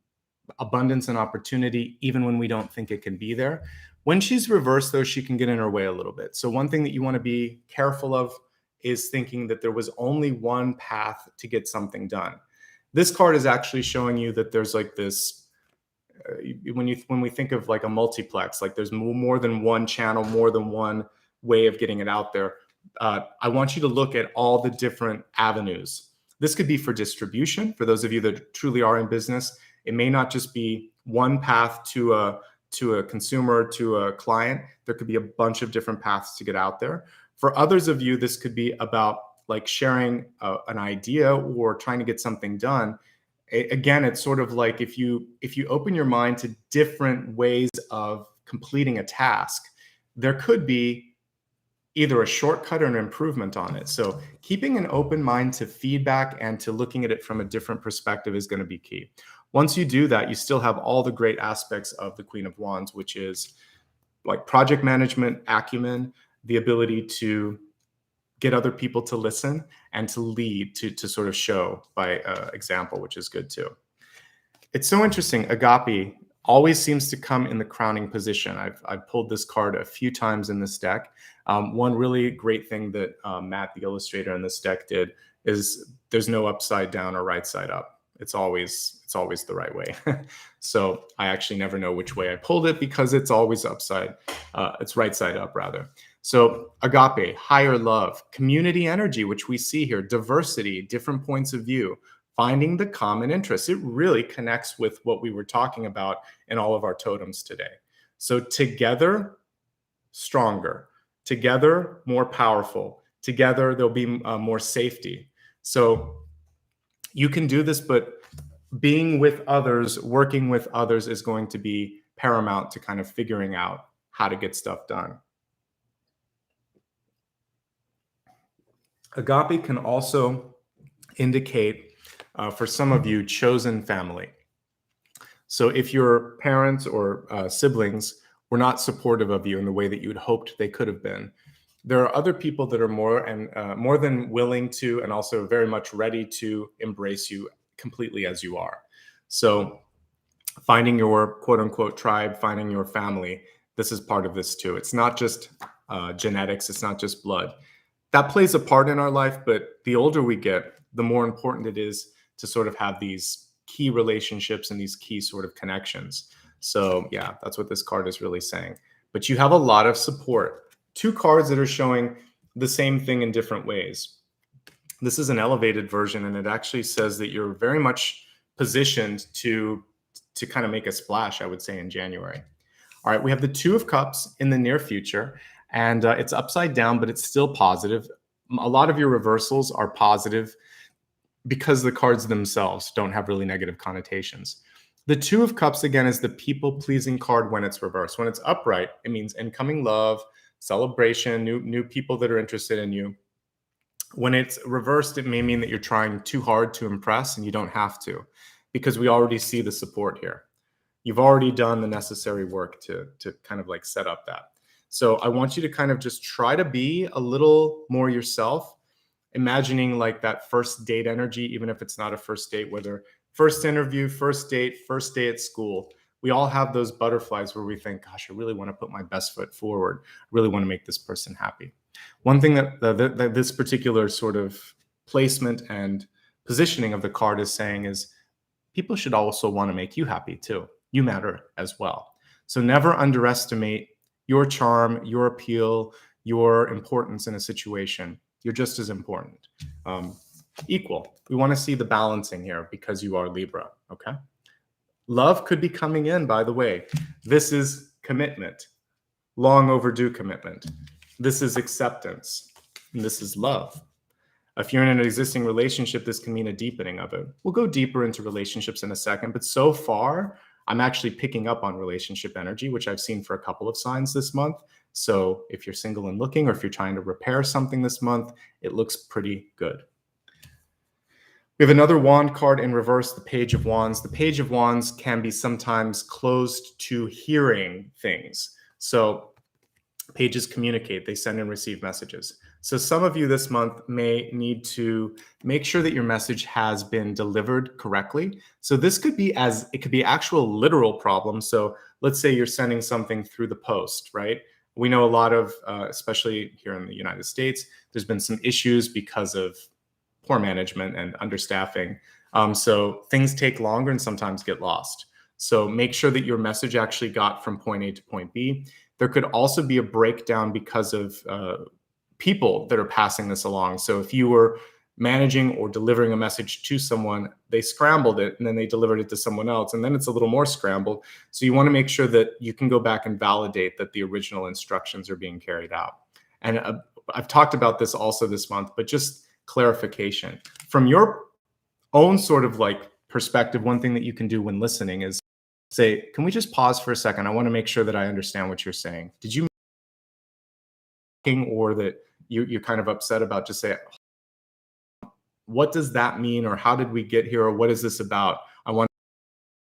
abundance and opportunity, even when we don't think it can be there. When she's reversed, though, she can get in her way a little bit. So one thing that you want to be careful of is thinking that there was only one path to get something done. This card is actually showing you that there's like this, when we think of like a multiplex, like there's more than one channel, more than one way of getting it out there. I want you to look at all the different avenues. This could be for distribution. For those of you that truly are in business, it may not just be one path to a consumer, to a client. There could be a bunch of different paths to get out there. For others of you, this could be about like sharing an idea or trying to get something done. Again, it's sort of like if you open your mind to different ways of completing a task, there could be either a shortcut or an improvement on it. So keeping an open mind to feedback and to looking at it from a different perspective is going to be key. Once you do that, you still have all the great aspects of the Queen of Wands, which is like project management acumen, the ability to get other people to listen and to lead, to sort of show by example, which is good too. It's so interesting. Agape always seems to come in the crowning position. I've pulled this card a few times in this deck. One really great thing that Matt, the illustrator in this deck, did is there's no upside down or right side up. It's always the right way. So I actually never know which way I pulled it because it's always upside. It's right side up rather. So agape, higher love, community energy, which we see here, diversity, different points of view, finding the common interests. It really connects with what we were talking about in all of our totems today. So together, stronger. Together, more powerful. Together, there'll be more safety. So you can do this, but being with others, working with others is going to be paramount to kind of figuring out how to get stuff done. Agape can also indicate, for some of you, chosen family. So if your parents or siblings were not supportive of you in the way that you had hoped they could have been, there are other people that are more than willing to, and also very much ready to embrace you completely as you are. So finding your quote unquote tribe, finding your family, this is part of this too. It's not just genetics. It's not just blood. That plays a part in our life, but the older we get, the more important it is to sort of have these key relationships and these key sort of connections. So yeah, that's what this card is really saying. But you have a lot of support. Two cards that are showing the same thing in different ways. This is an elevated version, and it actually says that you're very much positioned to kind of make a splash, I would say, in January. All right, we have the Two of Cups in the near future, and it's upside down, but it's still positive. A lot of your reversals are positive because the cards themselves don't have really negative connotations. The Two of Cups, again, is the people-pleasing card when it's reversed. When it's upright, it means incoming love, celebration, new people that are interested in you. When it's reversed, it may mean that you're trying too hard to impress, and you don't have to, because we already see the support here. You've already done the necessary work to kind of like set up that. So I want you to kind of just try to be a little more yourself, imagining like that first date energy, even if it's not a first date, whether first interview, first date, first day at school. We all have those butterflies where we think, gosh, I really want to put my best foot forward. I really want to make this person happy. One thing that this particular sort of placement and positioning of the card is saying is people should also want to make you happy too. You matter as well. So never underestimate your charm, your appeal, your importance in a situation. You're just as important. Equal. We want to see the balancing here because you are Libra, okay? Love could be coming in, by the way. This is commitment, long overdue commitment. This is acceptance. and this is love. If you're in an existing relationship, this can mean a deepening of it. We'll go deeper into relationships in a second, but so far, I'm actually picking up on relationship energy, which I've seen for a couple of signs this month. So if you're single and looking, or if you're trying to repair something this month, it looks pretty good. We have another wand card in reverse, the Page of Wands. The Page of Wands can be sometimes closed to hearing things. So pages communicate, they send and receive messages. So some of you this month may need to make sure that your message has been delivered correctly. So this could be it could be actual literal problems. So let's say you're sending something through the post, right? We know a lot of, especially here in the United States, there's been some issues because of poor management and understaffing. So things take longer and sometimes get lost. So make sure that your message actually got from point A to point B. There could also be a breakdown because of people that are passing this along. So if you were managing or delivering a message to someone, they scrambled it and then they delivered it to someone else, and then it's a little more scrambled. So you want to make sure that you can go back and validate that the original instructions are being carried out. And I've talked about this also this month, but just clarification. From your own sort of like perspective, one thing that you can do when listening is say, can we just pause for a second? I want to make sure that I understand what you're saying. Did you mean, or that you're kind of upset about? Just say, what does that mean? Or how did we get here? Or what is this about? I want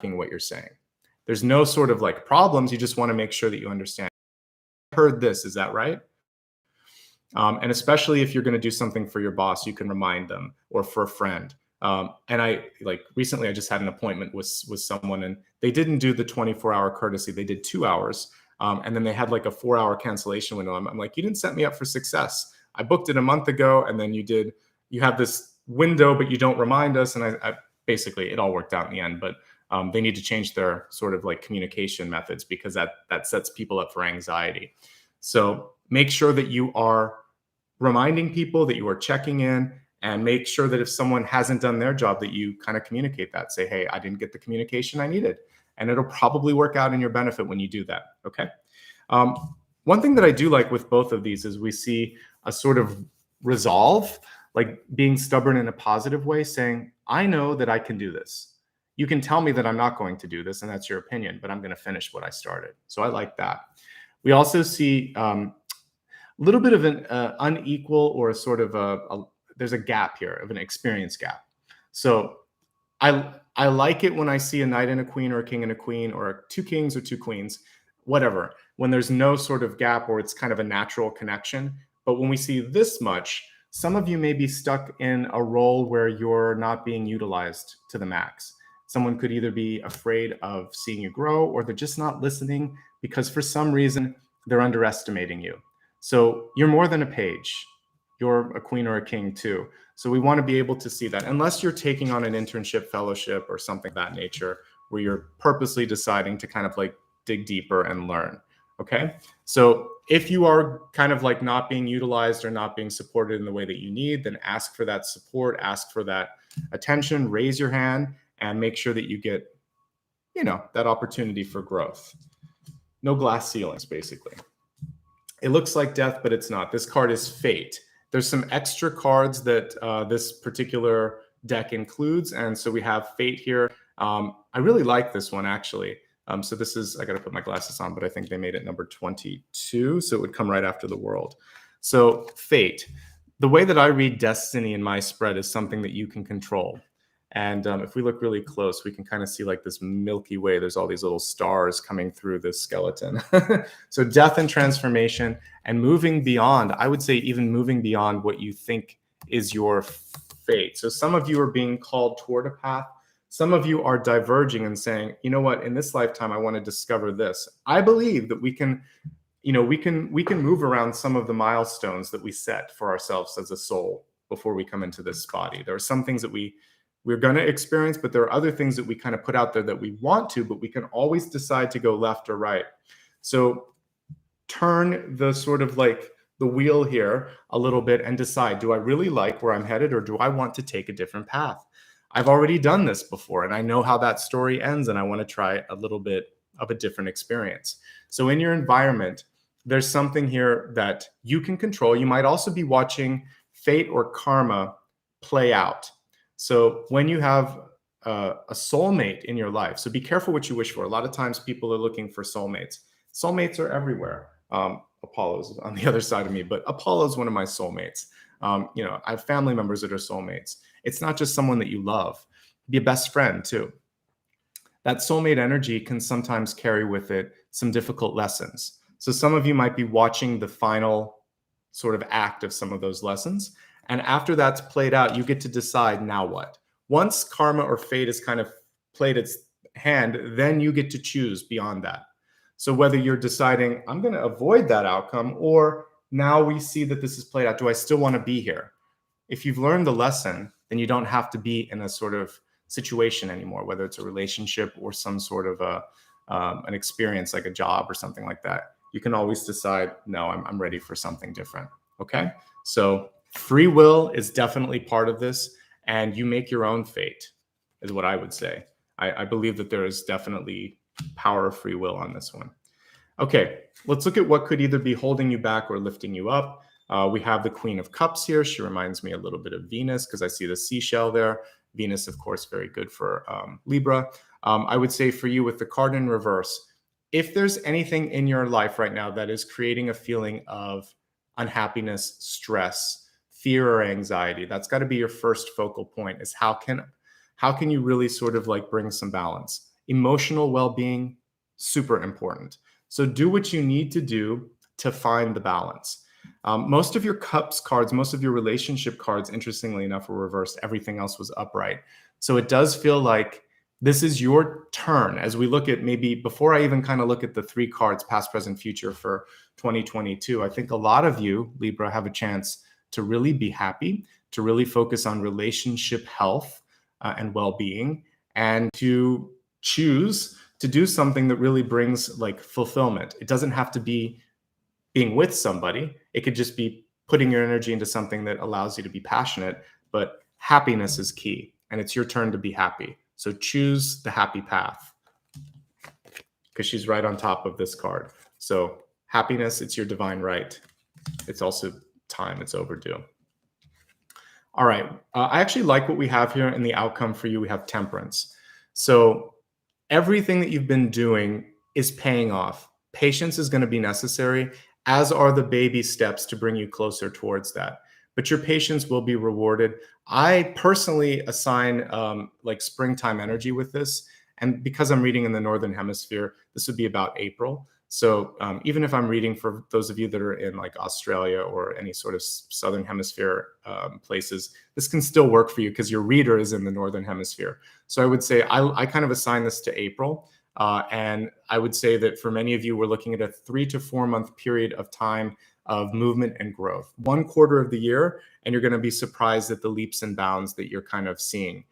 to know what you're saying. There's no sort of like problems. You just want to make sure that you understand. I heard this, is that right? And especially if you're going to do something for your boss, you can remind them, or for a friend. And I recently I just had an appointment with someone, and they didn't do the 24-hour courtesy. They did 2 hours. And then they had like a 4-hour cancellation window. I'm like, you didn't set me up for success. I booked it a month ago, and then you have this window, but you don't remind us. And I basically, it all worked out in the end, but they need to change their sort of like communication methods, because that sets people up for anxiety. So make sure that you are reminding people, that you are checking in, and make sure that if someone hasn't done their job, that you kind of communicate that. Say, hey, I didn't get the communication I needed. And it'll probably work out in your benefit when you do that, okay? One thing that I do like with both of these is we see a sort of resolve, like being stubborn in a positive way, saying, I know that I can do this. You can tell me that I'm not going to do this, and that's your opinion, but I'm going to finish what I started. So I like that. We also see a little bit of an unequal, or a sort of there's a gap here, of an experience gap. So I like it when I see a knight and a queen, or a king and a queen, or 2 kings or 2 queens, whatever, when there's no sort of gap, or it's kind of a natural connection. But when we see this much, some of you may be stuck in a role where you're not being utilized to the max. Someone could either be afraid of seeing you grow, or they're just not listening because for some reason they're underestimating you. So you're more than a page. You're a queen or a king too. So we want to be able to see that, unless you're taking on an internship, fellowship, or something of that nature, where you're purposely deciding to kind of like dig deeper and learn. Okay. So if you are kind of like not being utilized or not being supported in the way that you need, then ask for that support, ask for that attention, raise your hand, and make sure that you get, that opportunity for growth. No glass ceilings, basically. It looks like death, but it's not. This card is fate. There's some extra cards that this particular deck includes. And so we have fate here. I really like this one, actually. So this is, I got to put my glasses on, but I think they made it number 22. So it would come right after the world. So fate. The way that I read destiny in my spread is something that you can control. And if we look really close, we can kind of see like this Milky Way. There's all these little stars coming through this skeleton. So death and transformation, and moving beyond, I would say even moving beyond what you think is your fate. So some of you are being called toward a path. Some of you are diverging and saying, you know what, in this lifetime, I want to discover this. I believe that we can move around some of the milestones that we set for ourselves as a soul before we come into this body. There are some things that we're going to experience, but there are other things that we kind of put out there that we want to, but we can always decide to go left or right. So turn the sort of like the wheel here a little bit and decide, do I really like where I'm headed, or do I want to take a different path? I've already done this before, and I know how that story ends, and I want to try a little bit of a different experience. So in your environment, there's something here that you can control. You might also be watching fate or karma play out. So when you have a soulmate in your life, so be careful what you wish for. A lot of times people are looking for soulmates. Soulmates are everywhere. Apollo's on the other side of me, but Apollo's one of my soulmates. You know, I have family members that are soulmates. It's not just someone that you love. Be a best friend too. That soulmate energy can sometimes carry with it some difficult lessons. So some of you might be watching the final sort of act of some of those lessons. And after that's played out, you get to decide now what. Once karma or fate has kind of played its hand, then you get to choose beyond that. So whether you're deciding, I'm going to avoid that outcome, or now we see that this is played out, do I still want to be here? If you've learned the lesson, then you don't have to be in a sort of situation anymore, whether it's a relationship or some sort of an experience like a job or something like that. You can always decide, no, I'm ready for something different. Okay? So free will is definitely part of this, and you make your own fate, is what I would say. I believe that there is definitely power of free will on this one. Okay, let's look at what could either be holding you back or lifting you up. We have the Queen of Cups here. She reminds me a little bit of Venus because I see the seashell there. Venus, of course, very good for Libra. I would say for you with the card in reverse, if there's anything in your life right now that is creating a feeling of unhappiness, stress, fear, or anxiety, that's got to be your first focal point, is how can you really sort of like bring some balance? Emotional well-being, super important. So do what you need to do to find the balance. Most of your cups cards, most of your relationship cards, interestingly enough, were reversed. Everything else was upright. So it does feel like this is your turn as we look at, maybe before I even kind of look at the 3 cards, past, present, future for 2022, I think a lot of you, Libra, have a chance to really be happy, to really focus on relationship health and well-being, and to choose to do something that really brings like fulfillment. It doesn't have to be being with somebody. It could just be putting your energy into something that allows you to be passionate, but happiness is key, and it's your turn to be happy. So choose the happy path, because she's right on top of this card. So happiness, it's your divine right. It's also time, it's overdue. All right, I actually like what we have here in the outcome for you. We have temperance. So everything that you've been doing is paying off. Patience is going to be necessary, as are the baby steps to bring you closer towards that. But your patience will be rewarded. I personally assign like springtime energy with this. And because I'm reading in the Northern Hemisphere, this would be about April. So even if I'm reading for those of you that are in like Australia or any sort of Southern Hemisphere places, this can still work for you because your reader is in the Northern Hemisphere. So I would say I kind of assign this to April. And I would say that for many of you, we're looking at a 3 to 4 month period of time of movement and growth. 1/4 of the year, and you're going to be surprised at the leaps and bounds that you're kind of seeing.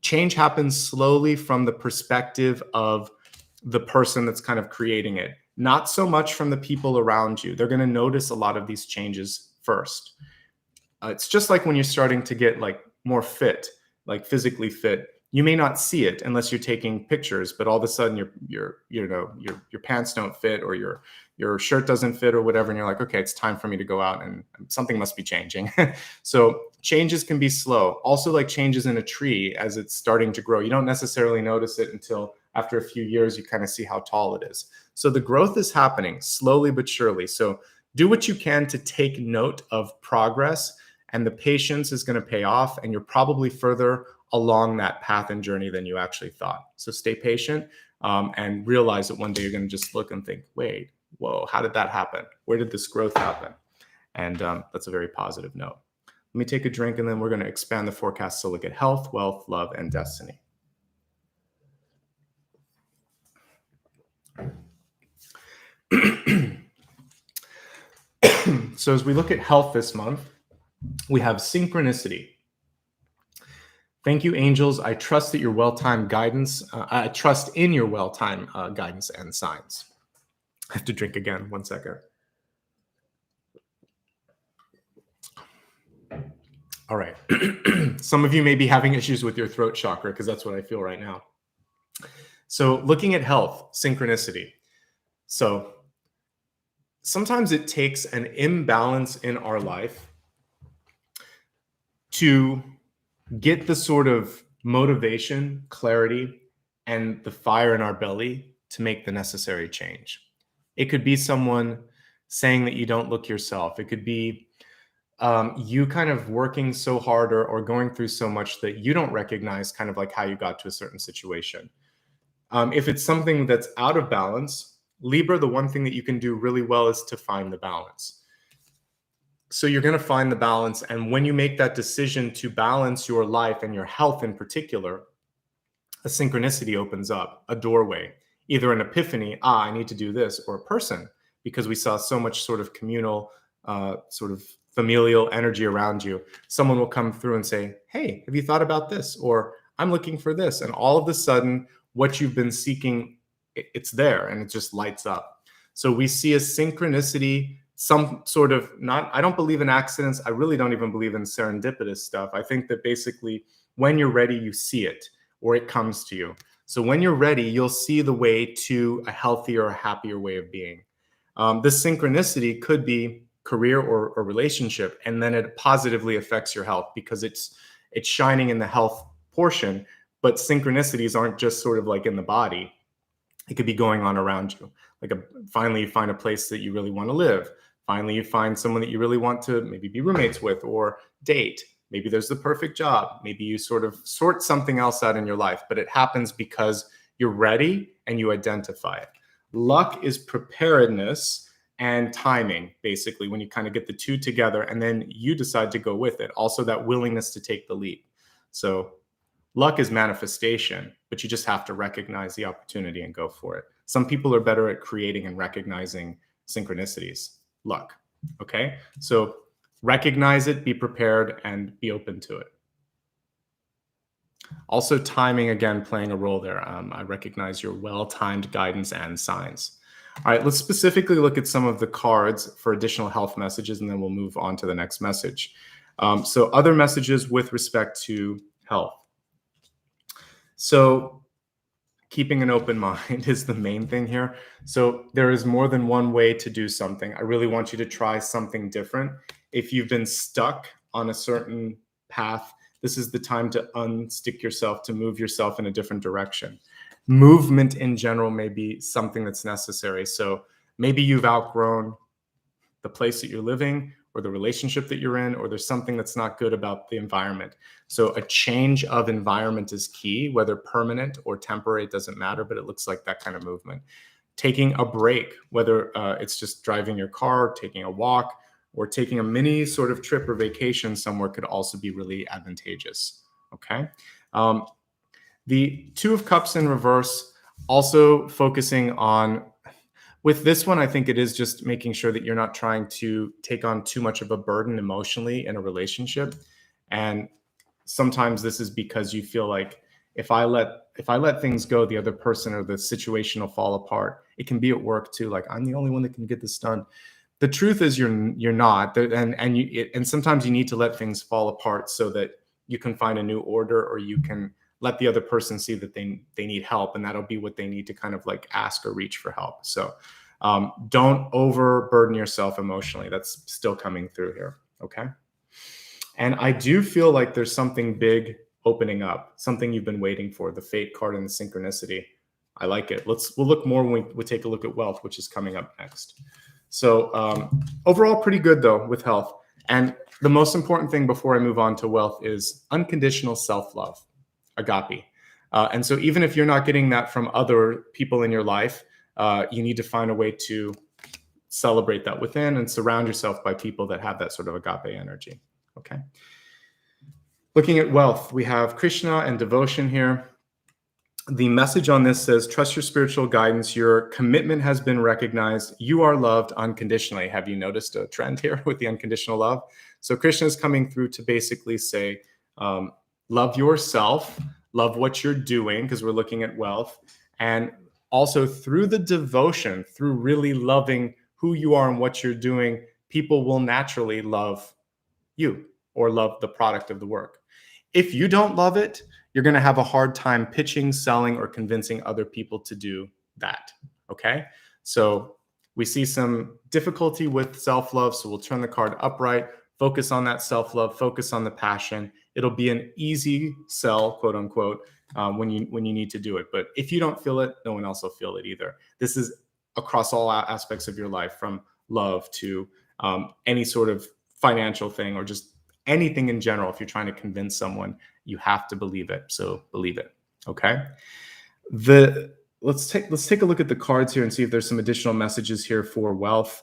Change happens slowly from the perspective of the person that's kind of creating it, not so much from the people around you. They're going to notice a lot of these changes first. It's just like when you're starting to get like more fit, like physically fit. You may not see it unless you're taking pictures, but all of a sudden your pants don't fit, or your shirt doesn't fit, or whatever, and you're like, okay, it's time for me to go out, and something must be changing. So changes can be slow. Also, like changes in a tree as it's starting to grow, you don't necessarily notice it until after a few years you kind of see how tall it is. So the growth is happening slowly but surely. So do what you can to take note of progress, and the patience is going to pay off, and you're probably further along that path and journey than you actually thought. So stay patient and realize that one day you're going to just look and think, wait, whoa, how did that happen? Where did this growth happen? And that's a very positive note. Let me take a drink, and then we're going to expand the forecast to look at health, wealth, love, and destiny. So as we look at health this month, we have synchronicity. Thank you, angels. I trust that your well-timed guidance. I trust in your well-timed guidance and signs. I have to drink again. 1 second. All right. Some of you may be having issues with your throat chakra, because that's what I feel right now. So looking at health, synchronicity. So sometimes it takes an imbalance in our life to get the sort of motivation, clarity, and the fire in our belly to make the necessary change. It could be someone saying that you don't look yourself. It could be you kind of working so hard or going through so much that you don't recognize kind of like how you got to a certain situation. If it's something that's out of balance, Libra, the one thing that you can do really well is to find the balance. So you're going to find the balance. And when you make that decision to balance your life and your health in particular, a synchronicity opens up, a doorway, either an epiphany, I need to do this, or a person, because we saw so much sort of communal, sort of familial energy around you. Someone will come through and say, hey, have you thought about this? Or I'm looking for this. And all of a sudden, what you've been seeking, it's there and it just lights up. So we see a synchronicity, some sort of I don't believe in accidents. I really don't even believe in serendipitous stuff. I think that basically when you're ready, you see it or it comes to you. So when you're ready, you'll see the way to a healthier or happier way of being. This synchronicity could be career or relationship, and then it positively affects your health because it's shining in the health portion. But synchronicities aren't just sort of like in the body. It could be going on around you. Like finally you find a place that you really want to live. Finally, you find someone that you really want to maybe be roommates with or date. Maybe there's the perfect job. Maybe you sort of sort something else out in your life, but it happens because you're ready and you identify it. Luck is preparedness and timing, basically, when you kind of get the two together and then you decide to go with it. Also, that willingness to take the leap. So luck is manifestation, but you just have to recognize the opportunity and go for it. Some people are better at creating and recognizing synchronicities. Luck. Okay. So recognize it, be prepared, and be open to it. Also, timing, again, playing a role there. I recognize your well-timed guidance and signs. All right, let's specifically look at some of the cards for additional health messages, and then we'll move on to the next message. So other messages with respect to health. So keeping an open mind is the main thing here. So there is more than one way to do something. I really want you to try something different. If you've been stuck on a certain path, this is the time to unstick yourself, to move yourself in a different direction. Movement in general may be something that's necessary. So maybe you've outgrown the place that you're living or the relationship that you're in, or there's something that's not good about the environment. So a change of environment is key, whether permanent or temporary, it doesn't matter, but it looks like that kind of movement. Taking a break, whether it's just driving your car, taking a walk, or taking a mini sort of trip or vacation somewhere could also be really advantageous, okay? The Two of Cups in reverse, also focusing on, with this one, I think it is just making sure that you're not trying to take on too much of a burden emotionally in a relationship. And sometimes this is because you feel like if I let things go, the other person or the situation will fall apart. It can be at work too. Like, I'm the only one that can get this done. The truth is you're not, and sometimes you need to let things fall apart so that you can find a new order, or you can let the other person see that they need help, and that'll be what they need to kind of like ask or reach for help. So don't overburden yourself emotionally. That's still coming through here, okay? And I do feel like there's something big opening up, something you've been waiting for, the Fate card and the synchronicity. I like it. We'll look more when we take a look at wealth, which is coming up next. So overall, pretty good though with health. And the most important thing before I move on to wealth is unconditional self-love, agape. And so even if you're not getting that from other people in your life, you need to find a way to celebrate that within and surround yourself by people that have that sort of agape energy. Okay. Looking at wealth, we have Krishna and devotion here. The message on this says, trust your spiritual guidance. Your commitment has been recognized. You are loved unconditionally. Have you noticed a trend here with the unconditional love? So Krishna is coming through to basically say, love yourself, love what you're doing, because we're looking at wealth. And also through the devotion, through really loving who you are and what you're doing, people will naturally love you or love the product of the work. If you don't love it, you're going to have a hard time pitching, selling, or convincing other people to do that. Okay? So We see some difficulty with self-love, so we'll turn the card upright, focus on that self-love, focus on the passion. It'll be an easy sell, quote unquote, when you need to do it. But if you don't feel it, no one else will feel it either. This is across all aspects of your life, from love to any sort of financial thing, or just anything in general. If you're trying to convince someone, you have to believe it. So believe it. Okay. Let's take a look at the cards here and see if there's some additional messages here for wealth.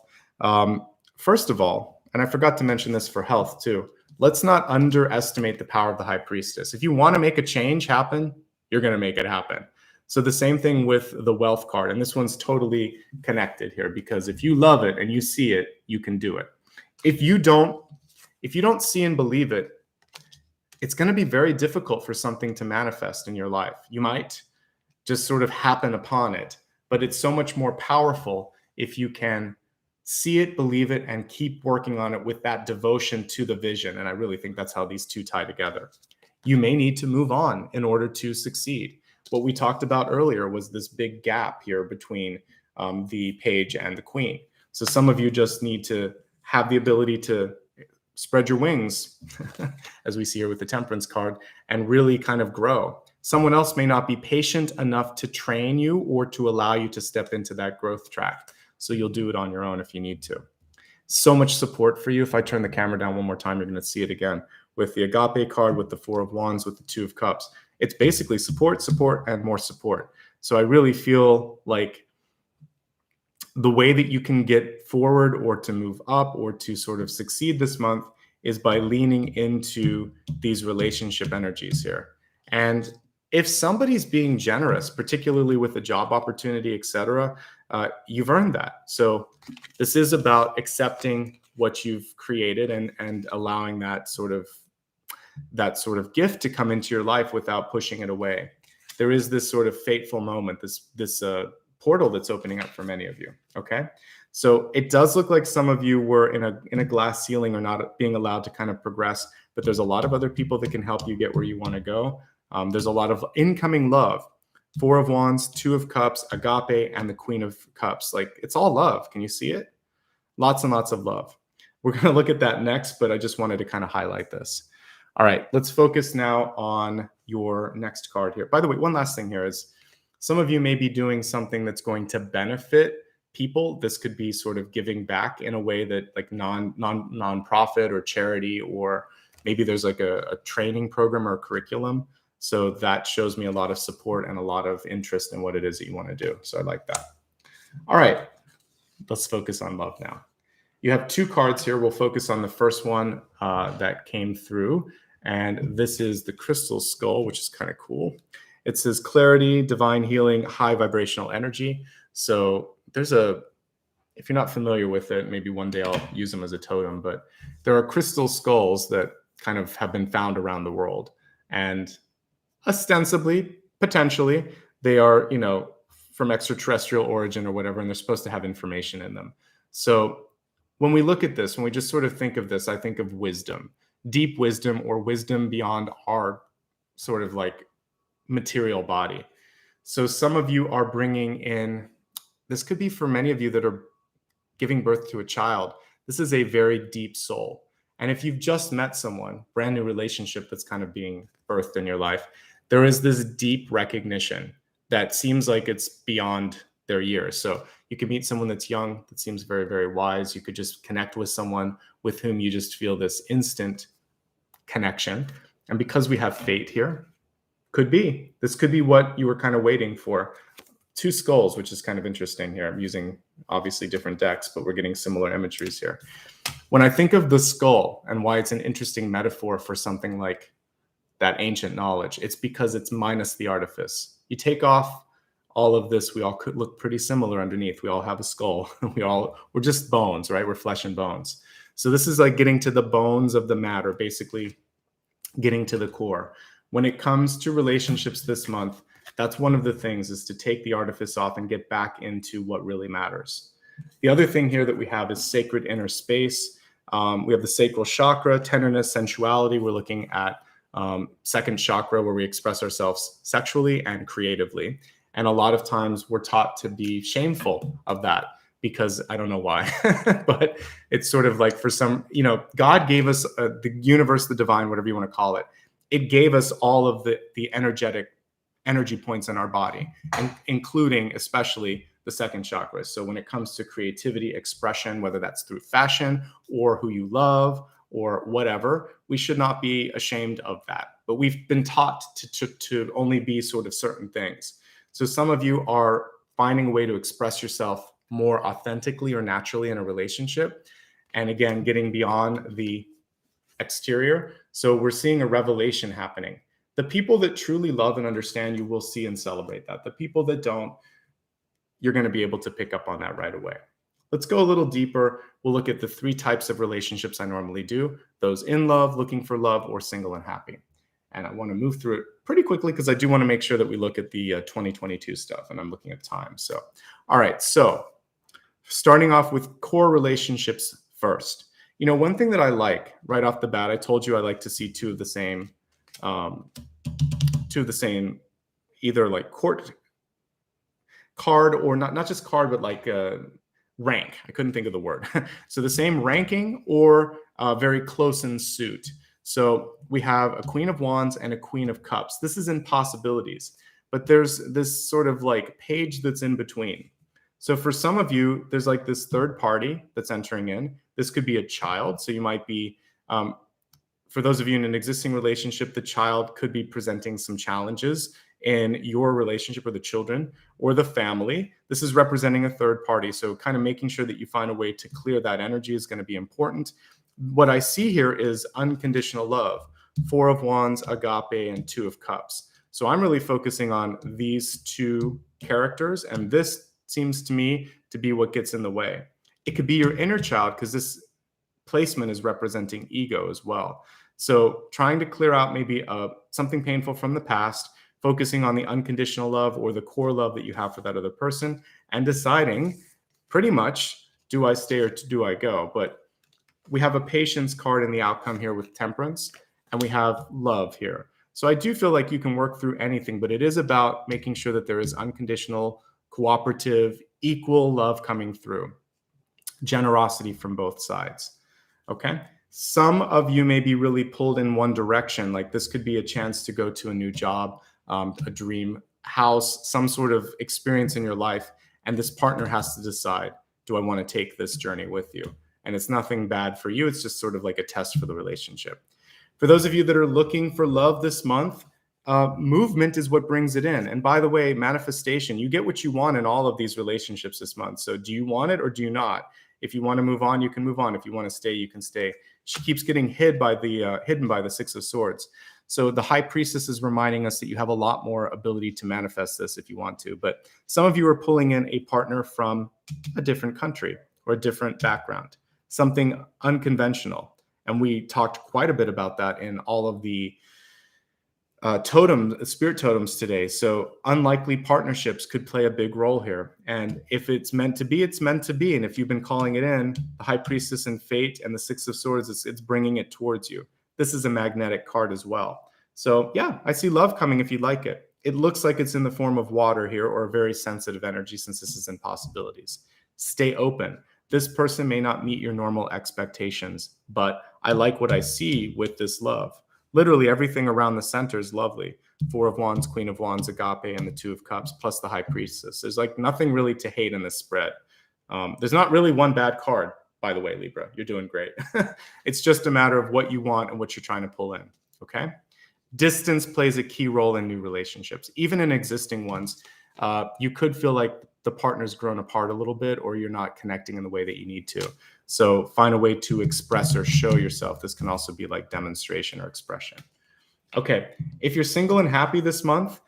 First of all, and I forgot to mention this for health too, let's not underestimate the power of the High Priestess. If you want to make a change happen, you're going to make it happen. So the same thing with the wealth card. And this one's totally connected here, because if you love it and you see it, you can do it. If you don't see and believe it, it's going to be very difficult for something to manifest in your life. You might just sort of happen upon it, but it's so much more powerful if you can see it, believe it, and keep working on it with that devotion to the vision. And I really think that's how these two tie together. You may need to move on in order to succeed. What we talked about earlier was this big gap here between the page and the queen. So some of you just need to have the ability to spread your wings, as we see here with the Temperance card, and really kind of grow. Someone else may not be patient enough to train you or to allow you to step into that growth track. So you'll do it on your own if you need to. So much support for you. If I turn the camera down one more time, you're going to see it again with the Agape card, with the Four of Wands, with the Two of Cups. It's basically support, support, and more support. So I really feel like the way that you can get forward or to move up or to sort of succeed this month is by leaning into these relationship energies here. And if somebody's being generous, particularly with a job opportunity, etc., you've earned that. So this is about accepting what you've created and allowing that sort of gift to come into your life without pushing it away. There is this sort of fateful moment, this portal that's opening up for many of you. Okay. So it does look like some of you were in a glass ceiling or not being allowed to kind of progress, but there's a lot of other people that can help you get where you want to go. There's a lot of incoming love. Four of Wands, Two of Cups, Agape, and the Queen of Cups. Like, it's all love. Can you see it? Lots and lots of love. We're going to look at that next, but I just wanted to kind of highlight this. All right, let's focus now on your next card here. By the way, one last thing here is some of you may be doing something that's going to benefit people. This could be sort of giving back in a way that, like, non-profit or charity, or maybe there's like a training program or a curriculum. So that shows me a lot of support and a lot of interest in what it is that you want to do. So I like that. All right, let's focus on love now. You have two cards here. We'll focus on the first one that came through. And this is the Crystal Skull, which is kind of cool. It says clarity, divine healing, high vibrational energy. So if you're not familiar with it, maybe one day I'll use them as a totem, but there are crystal skulls that kind of have been found around the world. And ostensibly, potentially, they are, from extraterrestrial origin or whatever, and they're supposed to have information in them. So when we look at this, when we just sort of think of this, I think of wisdom, deep wisdom, or wisdom beyond our sort of like material body. So some of you are bringing in, this could be for many of you that are giving birth to a child. This is a very deep soul. And if you've just met someone, brand new relationship that's kind of being birthed in your life, there is this deep recognition that seems like it's beyond their years. So you can meet someone that's young, that seems very, very wise. You could just connect with someone with whom you just feel this instant connection. And because we have fate here, this could be what you were kind of waiting for. Two skulls, which is kind of interesting here. I'm using obviously different decks, but we're getting similar imageries here. When I think of the skull and why it's an interesting metaphor for something like that ancient knowledge, it's because it's minus the artifice. You take off all of this, we all could look pretty similar underneath. We all have a skull. We're just bones, right? We're flesh and bones. So this is like getting to the bones of the matter, basically getting to the core. When it comes to relationships this month, that's one of the things, is to take the artifice off and get back into what really matters. The other thing here that we have is sacred inner space. We have the sacral chakra, tenderness, sensuality. We're looking at second chakra, where we express ourselves sexually and creatively. And a lot of times we're taught to be shameful of that, because I don't know why, but it's sort of like for some, God gave us the universe, the divine, whatever you want to call it. It gave us all of the energy points in our body, including especially the second chakra. So when it comes to creativity, expression, whether that's through fashion or who you love or whatever, we should not be ashamed of that. But we've been taught to only be sort of certain things. So some of you are finding a way to express yourself more authentically or naturally in a relationship. And again, getting beyond the exterior. So we're seeing a revelation happening. The people that truly love and understand you will see and celebrate that. The people that don't, you're going to be able to pick up on that right away. Let's go a little deeper. We'll look at the 3 types of relationships I normally do: those in love, looking for love, or single and happy. And I want to move through it pretty quickly because I do want to make sure that we look at the 2022 stuff, and I'm looking at time. So, all right. So starting off with core relationships first. One thing that I like right off the bat, I told you I like to see two of the same, either like court card or not just card, but like rank. I couldn't think of the word. So the same ranking or very close in suit. So we have a Queen of Wands and a Queen of Cups. This is in possibilities, but there's this sort of like page that's in between. So for some of you, there's like this third party that's entering in. This could be a child. So you might be, for those of you in an existing relationship, the child could be presenting some challenges in your relationship, or the children or the family. This is representing a third party. So kind of making sure that you find a way to clear that energy is going to be important. What I see here is unconditional love: 4 of Wands, agape, and 2 of Cups. So I'm really focusing on these 2 characters, and this seems to me to be what gets in the way. It could be your inner child, because this placement is representing ego as well. So trying to clear out maybe something painful from the past, focusing on the unconditional love or the core love that you have for that other person, and deciding pretty much, do I stay or do I go? But we have a patience card in the outcome here with temperance, and we have love here. So I do feel like you can work through anything, but it is about making sure that there is unconditional, cooperative, equal love coming through. Generosity from both sides. Okay. Some of you may be really pulled in one direction. Like this could be a chance to go to a new job, a dream house, some sort of experience in your life. And this partner has to decide, do I want to take this journey with you? And it's nothing bad for you. It's just sort of like a test for the relationship. For those of you that are looking for love this month, movement is what brings it in. And by the way, manifestation, you get what you want in all of these relationships this month. So do you want it or do you not? If you want to move on, you can move on. If you want to stay, you can stay. She keeps getting hidden by the 6 of Swords. So the High Priestess is reminding us that you have a lot more ability to manifest this if you want to. But some of you are pulling in a partner from a different country or a different background, something unconventional. And we talked quite a bit about that in all of the spirit totems today. So unlikely partnerships could play a big role here. And if it's meant to be, it's meant to be. And if you've been calling it in, the High Priestess and Fate and the 6 of Swords, it's bringing it towards you. This is a magnetic card as well. So yeah, I see love coming if you like it. It looks like it's in the form of water here, or a very sensitive energy, since this is in possibilities. Stay open. This person may not meet your normal expectations, but I like what I see with this love. Literally everything around the center is lovely. 4 of Wands, Queen of Wands, agape, and the 2 of Cups, plus the High Priestess. There's like nothing really to hate in this spread. There's not really one bad card, by the way, Libra. You're doing great. It's just a matter of what you want and what you're trying to pull in, okay? Distance plays a key role in new relationships. Even in existing ones, you could feel like the partner's grown apart a little bit, or you're not connecting in the way that you need to. So find a way to express or show yourself. This can also be like demonstration or expression. Okay, if you're single and happy this month,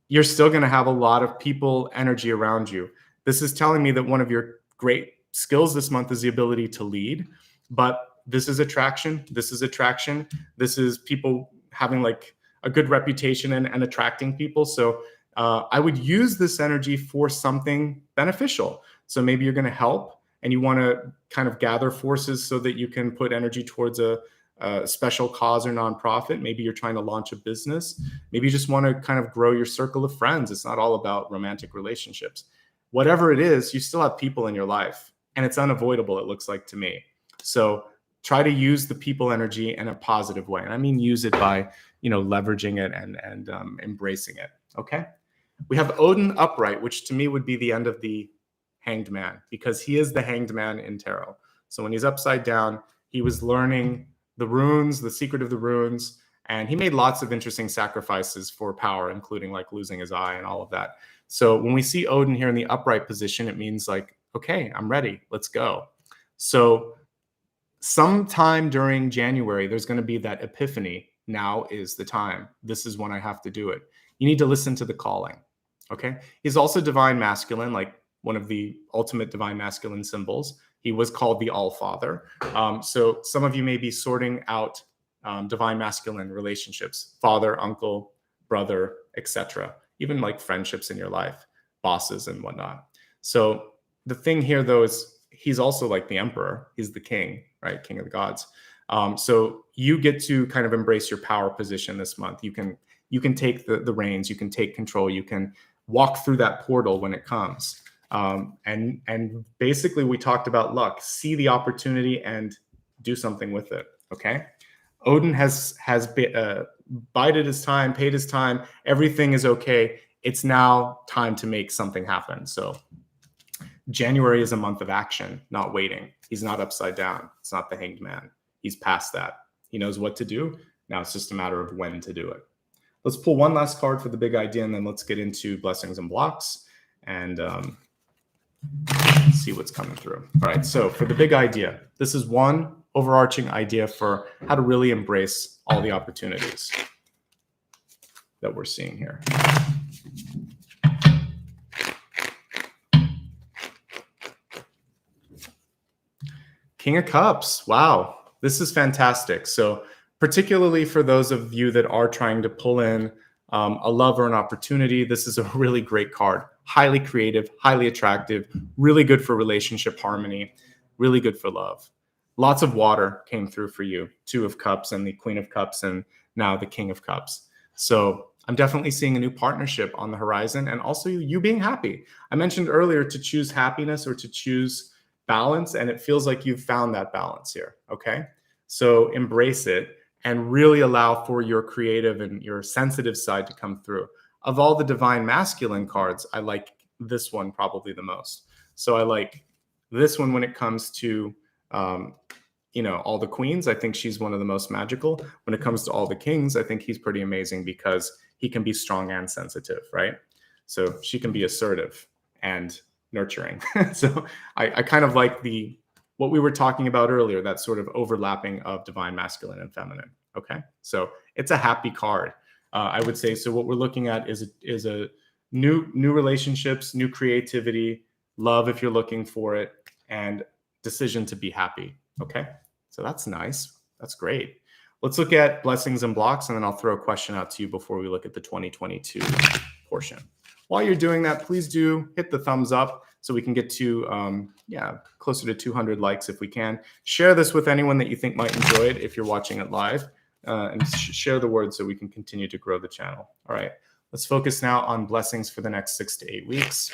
you're still going to have a lot of people energy around you. This is telling me that one of your great skills this month is the ability to lead, but this is attraction. This is attraction. This is people having like a good reputation and attracting people. So I would use this energy for something beneficial. So maybe you're going to help and you want to kind of gather forces so that you can put energy towards a special cause or nonprofit. Maybe you're trying to launch a business. Maybe you just want to kind of grow your circle of friends. It's not all about romantic relationships. whatever it is, you still have people in your life, and it's unavoidable, it looks like to me. So try to use the people energy in a positive way. And I mean, use it by, leveraging it and embracing it. Okay. We have Odin upright, which to me would be the end of the hanged man, because he is the hanged man in tarot. So when he's upside down, he was learning the runes, the secret of the runes, and he made lots of interesting sacrifices for power, including like losing his eye and all of that. So when we see Odin here in the upright position, it means like, okay, I'm ready, let's go. So sometime during January, there's going to be that epiphany. Now is the time. This is when I have to do it. You need to listen to the calling. Okay. He's also divine masculine, like one of the ultimate divine masculine symbols. He was called the All-Father. So some of you may be sorting out divine masculine relationships, father, uncle, brother, etc. Even like friendships in your life, bosses and whatnot. So the thing here, though, is he's also like the emperor. He's the king, right? King of the gods. So you get to kind of embrace your power position this month. You can take the reins. You can take control. You can walk through that portal when it comes. And basically, we talked about luck. See the opportunity and do something with it. Okay. Odin has bided his time, paid his time. Everything is okay. It's now time to make something happen. So January is a month of action, not waiting. He's not upside down. It's not the hanged man. He's past that. He knows what to do. Now it's just a matter of when to do it. Let's pull one last card for the big idea, and then let's get into blessings and blocks and see what's coming through. All right, so for the big idea, this is one overarching idea for how to really embrace all the opportunities that we're seeing here. King of Cups. Wow, this is fantastic. So particularly for those of you that are trying to pull in a love or an opportunity, this is a really great card. Highly creative, highly attractive, really good for relationship harmony, really good for love. Lots of water came through for you. 2 of Cups and the Queen of Cups and now the King of Cups. So I'm definitely seeing a new partnership on the horizon, and also you being happy. I mentioned earlier to choose happiness or to choose balance, and it feels like you've found that balance here. Okay. So embrace it and really allow for your creative and your sensitive side to come through. Of all the divine masculine cards, I like this one probably the most. So I like this one when it comes to, all the queens. I think she's one of the most magical. When it comes to all the kings, I think he's pretty amazing because he can be strong and sensitive, right? So she can be assertive and nurturing. So I kind of like what we were talking about earlier, that sort of overlapping of divine masculine and feminine. Okay, so it's a happy card, I would say. So what we're looking at is a new relationships, new creativity, love if you're looking for it, and decision to be happy. Okay, so that's nice. That's great. Let's look at blessings and blocks, and then I'll throw a question out to you before we look at the 2022 portion. While you're doing that, please do hit the thumbs up so we can get to closer to 200 likes if we can. Share this with anyone that you think might enjoy it if you're watching it live, and share the word so we can continue to grow the channel. All right, let's focus now on blessings for the next 6 to 8 weeks.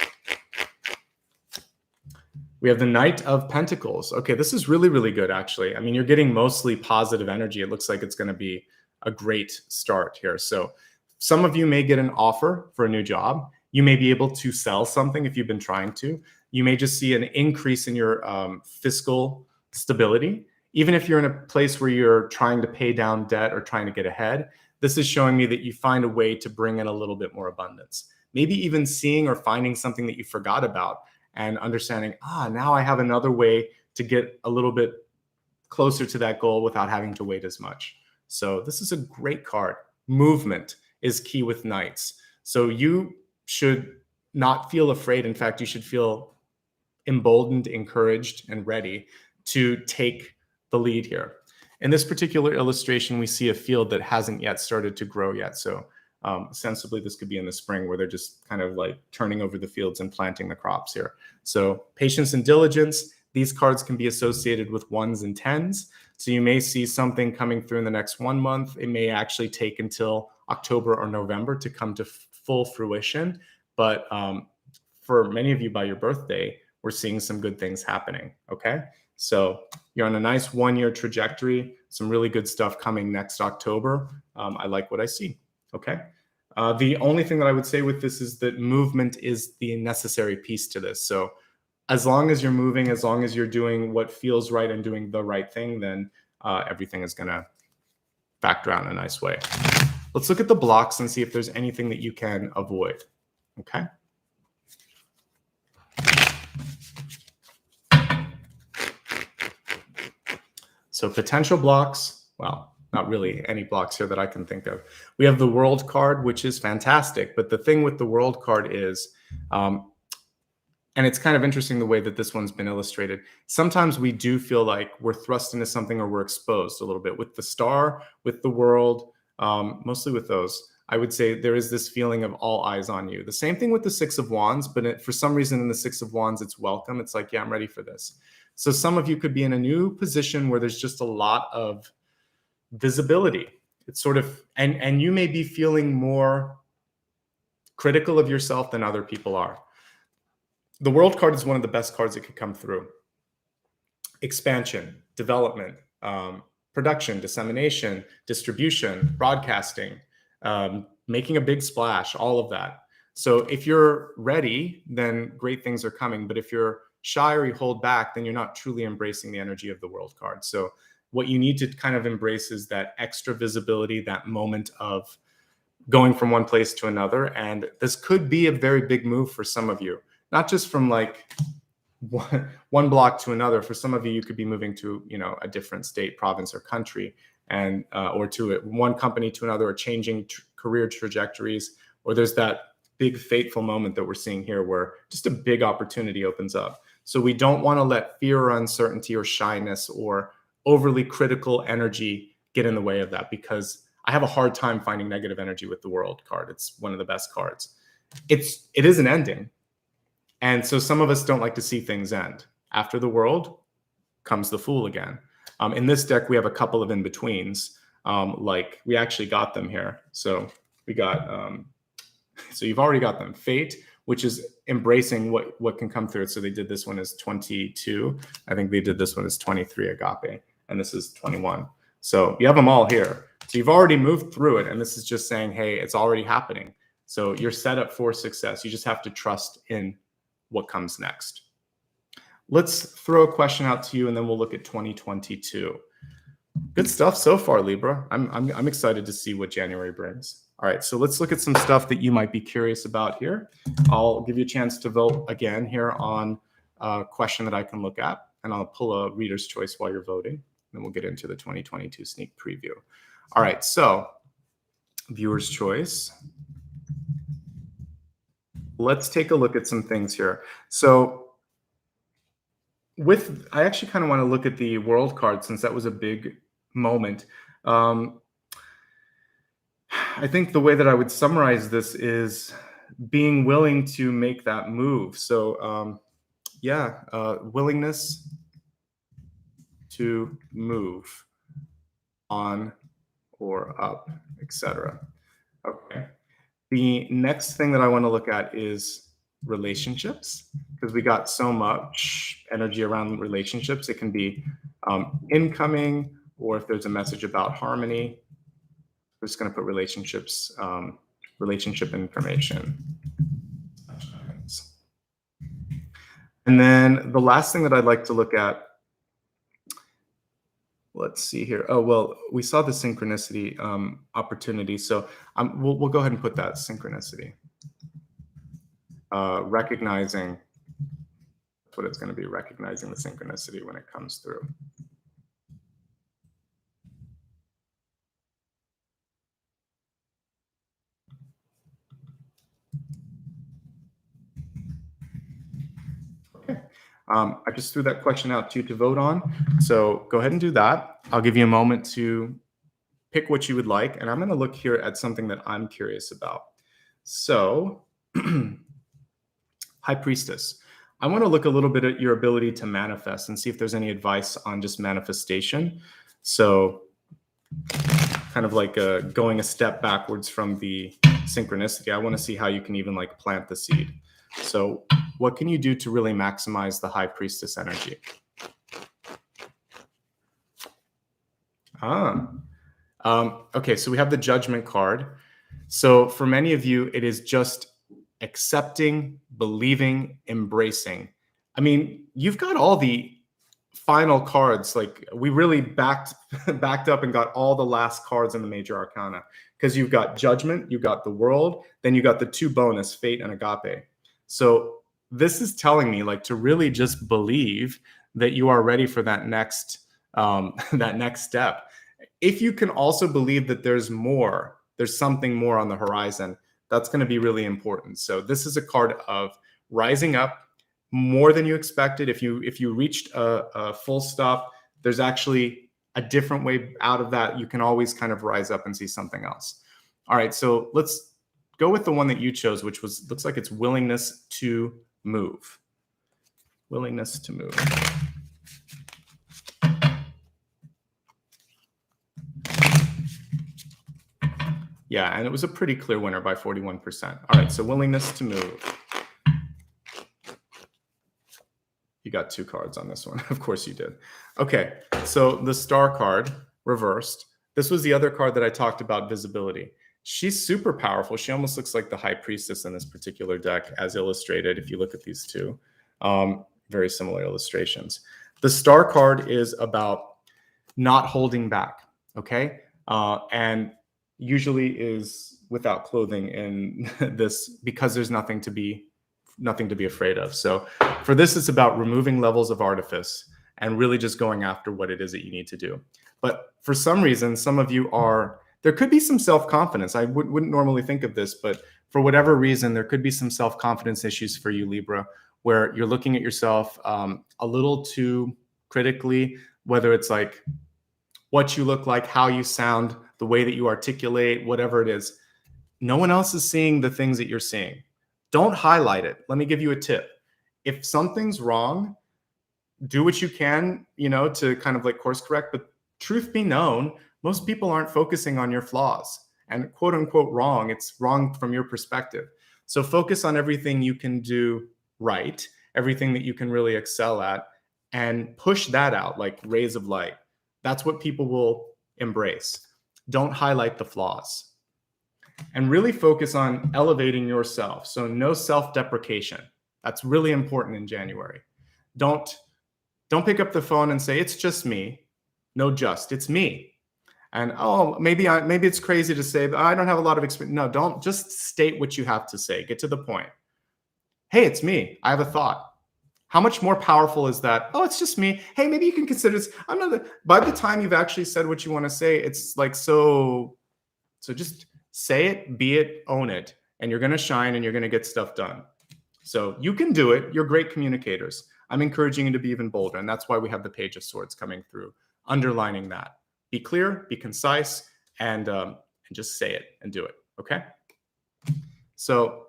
We have the Knight of Pentacles. Okay, this is really, really good, actually. I mean, you're getting mostly positive energy. It looks like it's going to be a great start here. So some of you may get an offer for a new job. You may be able to sell something if you've been trying to. You may just see an increase in your fiscal stability. Even if you're in a place where you're trying to pay down debt or trying to get ahead, this is showing me that you find a way to bring in a little bit more abundance. Maybe even seeing or finding something that you forgot about and understanding, now I have another way to get a little bit closer to that goal without having to wait as much. So this is a great card. Movement is key with Knights. So you should not feel afraid. In fact, you should feel emboldened, encouraged, and ready to take the lead here. In this particular illustration, we see a field that hasn't yet started to grow yet. So sensibly, this could be in the spring where they're just kind of like turning over the fields and planting the crops here. So patience and diligence, these cards can be associated with 1s and 10s. So you may see something coming through in the next 1 month. It may actually take until October or November to come to full fruition. But for many of you by your birthday, we're seeing some good things happening, okay? So you're on a nice 1-year trajectory, some really good stuff coming next October. I like what I see, okay? The only thing that I would say with this is that movement is the necessary piece to this. So as long as you're moving, as long as you're doing what feels right and doing the right thing, then everything is gonna factor out in a nice way. Let's look at the blocks and see if there's anything that you can avoid, okay? So potential blocks, well, not really any blocks here that I can think of. We have the World card, which is fantastic. But the thing with the World card is, and it's kind of interesting the way that this one's been illustrated. Sometimes we do feel like we're thrust into something or we're exposed a little bit. With the Star, with the World, mostly with those, I would say there is this feeling of all eyes on you. The same thing with the Six of Wands, but for some reason in the Six of Wands, it's welcome. It's like, yeah, I'm ready for this. So some of you could be in a new position where there's just a lot of visibility. It's sort of, and you may be feeling more critical of yourself than other people are. The World card is one of the best cards that could come through. Expansion, development, production, dissemination, distribution, broadcasting, making a big splash, all of that. So if you're ready, then great things are coming. But if you're shy or you hold back, then you're not truly embracing the energy of the World card. So what you need to kind of embrace is that extra visibility, that moment of going from one place to another. And this could be a very big move for some of you, not just from like one block to another. For some of you, you could be moving to, you know, a different state, province, or country, and or to one company to another, or changing career trajectories. Or there's that big fateful moment that we're seeing here where just a big opportunity opens up. So we don't want to let fear or uncertainty or shyness or overly critical energy get in the way of that, because I have a hard time finding negative energy with the World card. It's one of the best cards. It is an ending. And so some of us don't like to see things end. After the World comes the Fool again. In this deck, we have a couple of in-betweens. Like we actually got them here. So we got, so you've already got them. Fate, which is embracing what can come through it. So they did this one as 22. I think they did this one as 23 agape. And this is 21. So you have them all here. So you've already moved through it. And this is just saying, hey, it's already happening. So you're set up for success. You just have to trust in what comes next. Let's throw a question out to you, and then we'll look at 2022. Good stuff so far, Libra. I'm excited to see what January brings. All right, so let's look at some stuff that you might be curious about here. I'll give you a chance to vote again here on a question that I can look at, and I'll pull a reader's choice while you're voting. Then we'll get into the 2022 sneak preview. All right, so viewer's choice. Let's take a look at some things here. So I actually kind of want to look at the World card, since that was a big moment. I think the way that I would summarize this is being willing to make that move. So willingness to move on or up, etc. Okay. The next thing that I want to look at is relationships, because we got so much energy around relationships. It can be incoming, or if there's a message about harmony. We're just going to put relationships, relationship information. And then the last thing that I'd like to look at, let's see here. Oh, well, we saw the synchronicity opportunity. So we'll go ahead and put that synchronicity. Recognizing, that's what it's going to be, recognizing the synchronicity when it comes through. Okay. I just threw that question out to you to vote on. So go ahead and do that. I'll give you a moment to pick what you would like. And I'm going to look here at something that I'm curious about. So High Priestess, I want to look a little bit at your ability to manifest and see if there's any advice on just manifestation. So kind of like going a step backwards from the synchronicity. I want to see how you can even like plant the seed. So what can you do to really maximize the High Priestess energy? Okay, so we have the Judgment card. So for many of you, it is just accepting, believing, embracing. I mean, you've got all the final cards. Like we really backed up and got all the last cards in the major arcana, because you've got Judgment, you've got the World, then you got the 2 bonus, Fate and Agape. So this is telling me like to really just believe that you are ready for that next that next step. If you can also believe that there's something more on the horizon, that's going to be really important. So this is a card of rising up more than you expected. If you reached a full stop, there's actually a different way out of that. You can always kind of rise up and see something else. All right, so let's go with the one that you chose, which looks like it's willingness to move. Willingness to move. Yeah, and it was a pretty clear winner by 41%. All right, so willingness to move. You got 2 cards on this one. Of course you did. Okay, so the Star card reversed. This was the other card that I talked about, visibility. She's super powerful. She almost looks like the High Priestess in this particular deck as illustrated. If you look at these two, very similar illustrations. The Star card is about not holding back, okay? And usually is without clothing in this, because there's nothing to be afraid of. So for this, it's about removing levels of artifice and really just going after what it is that you need to do. But for some reason, some of you there could be some self-confidence. I wouldn't normally think of this, but for whatever reason, there could be some self-confidence issues for you, Libra, where you're looking at yourself a little too critically, whether it's like what you look like, how you sound, the way that you articulate, whatever it is. No one else is seeing the things that you're seeing. Don't highlight it. Let me give you a tip. If something's wrong, do what you can, to kind of like course correct. But truth be known, most people aren't focusing on your flaws. And quote unquote wrong, it's wrong from your perspective. So focus on everything you can do right, everything that you can really excel at, and push that out like rays of light. That's what people will embrace. Don't highlight the flaws. And really focus on elevating yourself. So no self-deprecation. That's really important in January. Don't pick up the phone and say, it's just me. No, it's me. And maybe it's crazy to say, but I don't have a lot of experience. No, don't just state what you have to say. Get to the point. Hey, it's me. I have a thought. How much more powerful is that? Oh, it's just me. Hey, maybe you can consider this. By the time you've actually said what you want to say, it's like, so just say it, be it, own it, and you're going to shine and you're going to get stuff done. So you can do it. You're great communicators. I'm encouraging you to be even bolder. And that's why we have the Page of Swords coming through, underlining that. Be clear, be concise, and just say it and do it. Okay? So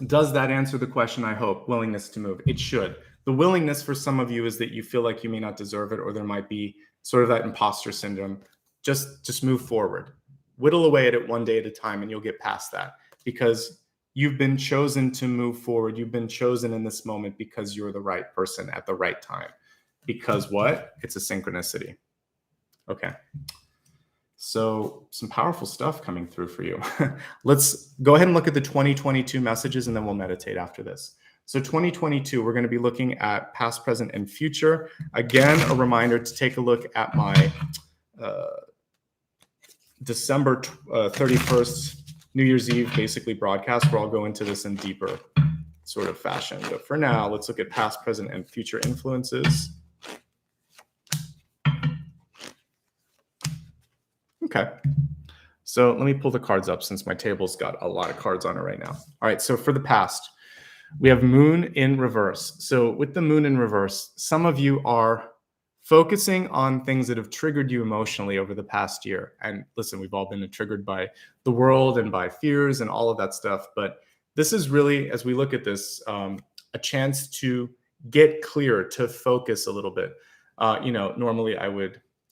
does that answer the question, I hope? Willingness to move. It should. The willingness for some of you is that you feel like you may not deserve it, or there might be sort of that imposter syndrome. Just move forward. Whittle away at it one day at a time, and you'll get past that, because you've been chosen to move forward. You've been chosen in this moment because you're the right person at the right time. Because what? It's a synchronicity. Okay. So some powerful stuff coming through for you. Let's go ahead and look at the 2022 messages, and then we'll meditate after this. So 2022, we're going to be looking at past, present, and future. Again, a reminder to take a look at my December 31st, New Year's Eve, basically broadcast, where I'll go into this in deeper sort of fashion. But for now, let's look at past, present, and future influences. Okay. So let me pull the cards up, since my table's got a lot of cards on it right now. All right. So for the past, we have Moon in reverse. So with the Moon in reverse, some of you are focusing on things that have triggered you emotionally over the past year. And listen, we've all been triggered by the world and by fears and all of that stuff. But this is really, as we look at this, a chance to get clear, to focus a little bit. Normally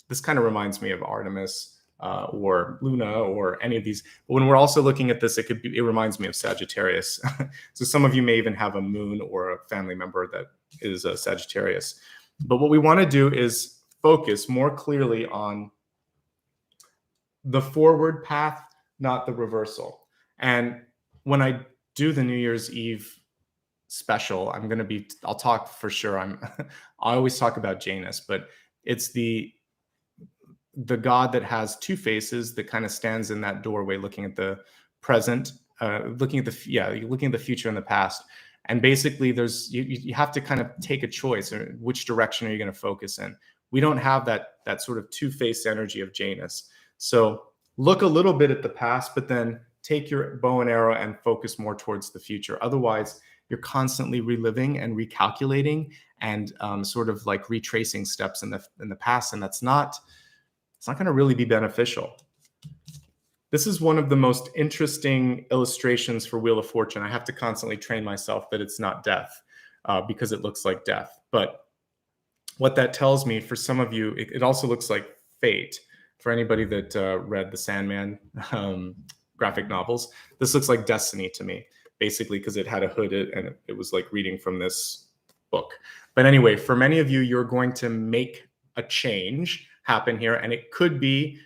this kind of reminds me of Artemis. or Luna or any of these. But when we're also looking at this, it reminds me of Sagittarius. So some of you may even have a moon or a family member that is a Sagittarius. But what we want to do is focus more clearly on the forward path, not the reversal. And when I do the New Year's Eve special, I'll talk for sure. I always talk about Janus, but it's the god that has two faces that kind of stands in that doorway, looking at the present, looking at the future and the past. And basically you have to kind of take a choice, or which direction are you going to focus in. We don't have that sort of two-faced energy of Janus. So look a little bit at the past, but then take your bow and arrow and focus more towards the future. Otherwise, you're constantly reliving and recalculating and sort of like retracing steps in the past, and it's not going to really be beneficial. This is one of the most interesting illustrations for Wheel of Fortune. I have to constantly train myself that it's not death because it looks like death. But what that tells me, for some of you, it also looks like fate. For anybody that read the Sandman graphic novels, this looks like destiny to me, basically, because it had a hood and it was like reading from this book. But anyway, for many of you, you're going to make a change happen here, and it could be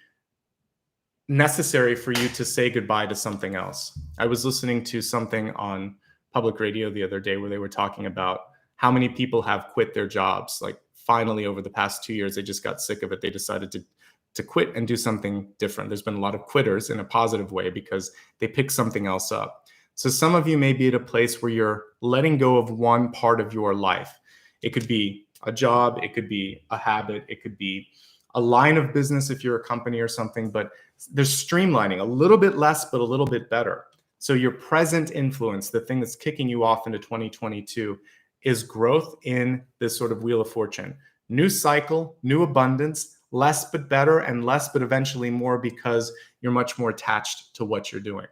necessary for you to say goodbye to something else. I was listening to something on public radio the other day where they were talking about how many people have quit their jobs. Like finally, over the past 2 years, they just got sick of it. They decided to quit and do something different. There's been a lot of quitters in a positive way because they pick something else up. So some of you may be at a place where you're letting go of one part of your life. It could be a job, it could be a habit, it could be a line of business if you're a company or something, but there's streamlining, a little bit less, but a little bit better. So your present influence, the thing that's kicking you off into 2022, is growth in this sort of Wheel of Fortune. New cycle, new abundance, less but better, and less but eventually more, because you're much more attached to what you're doing.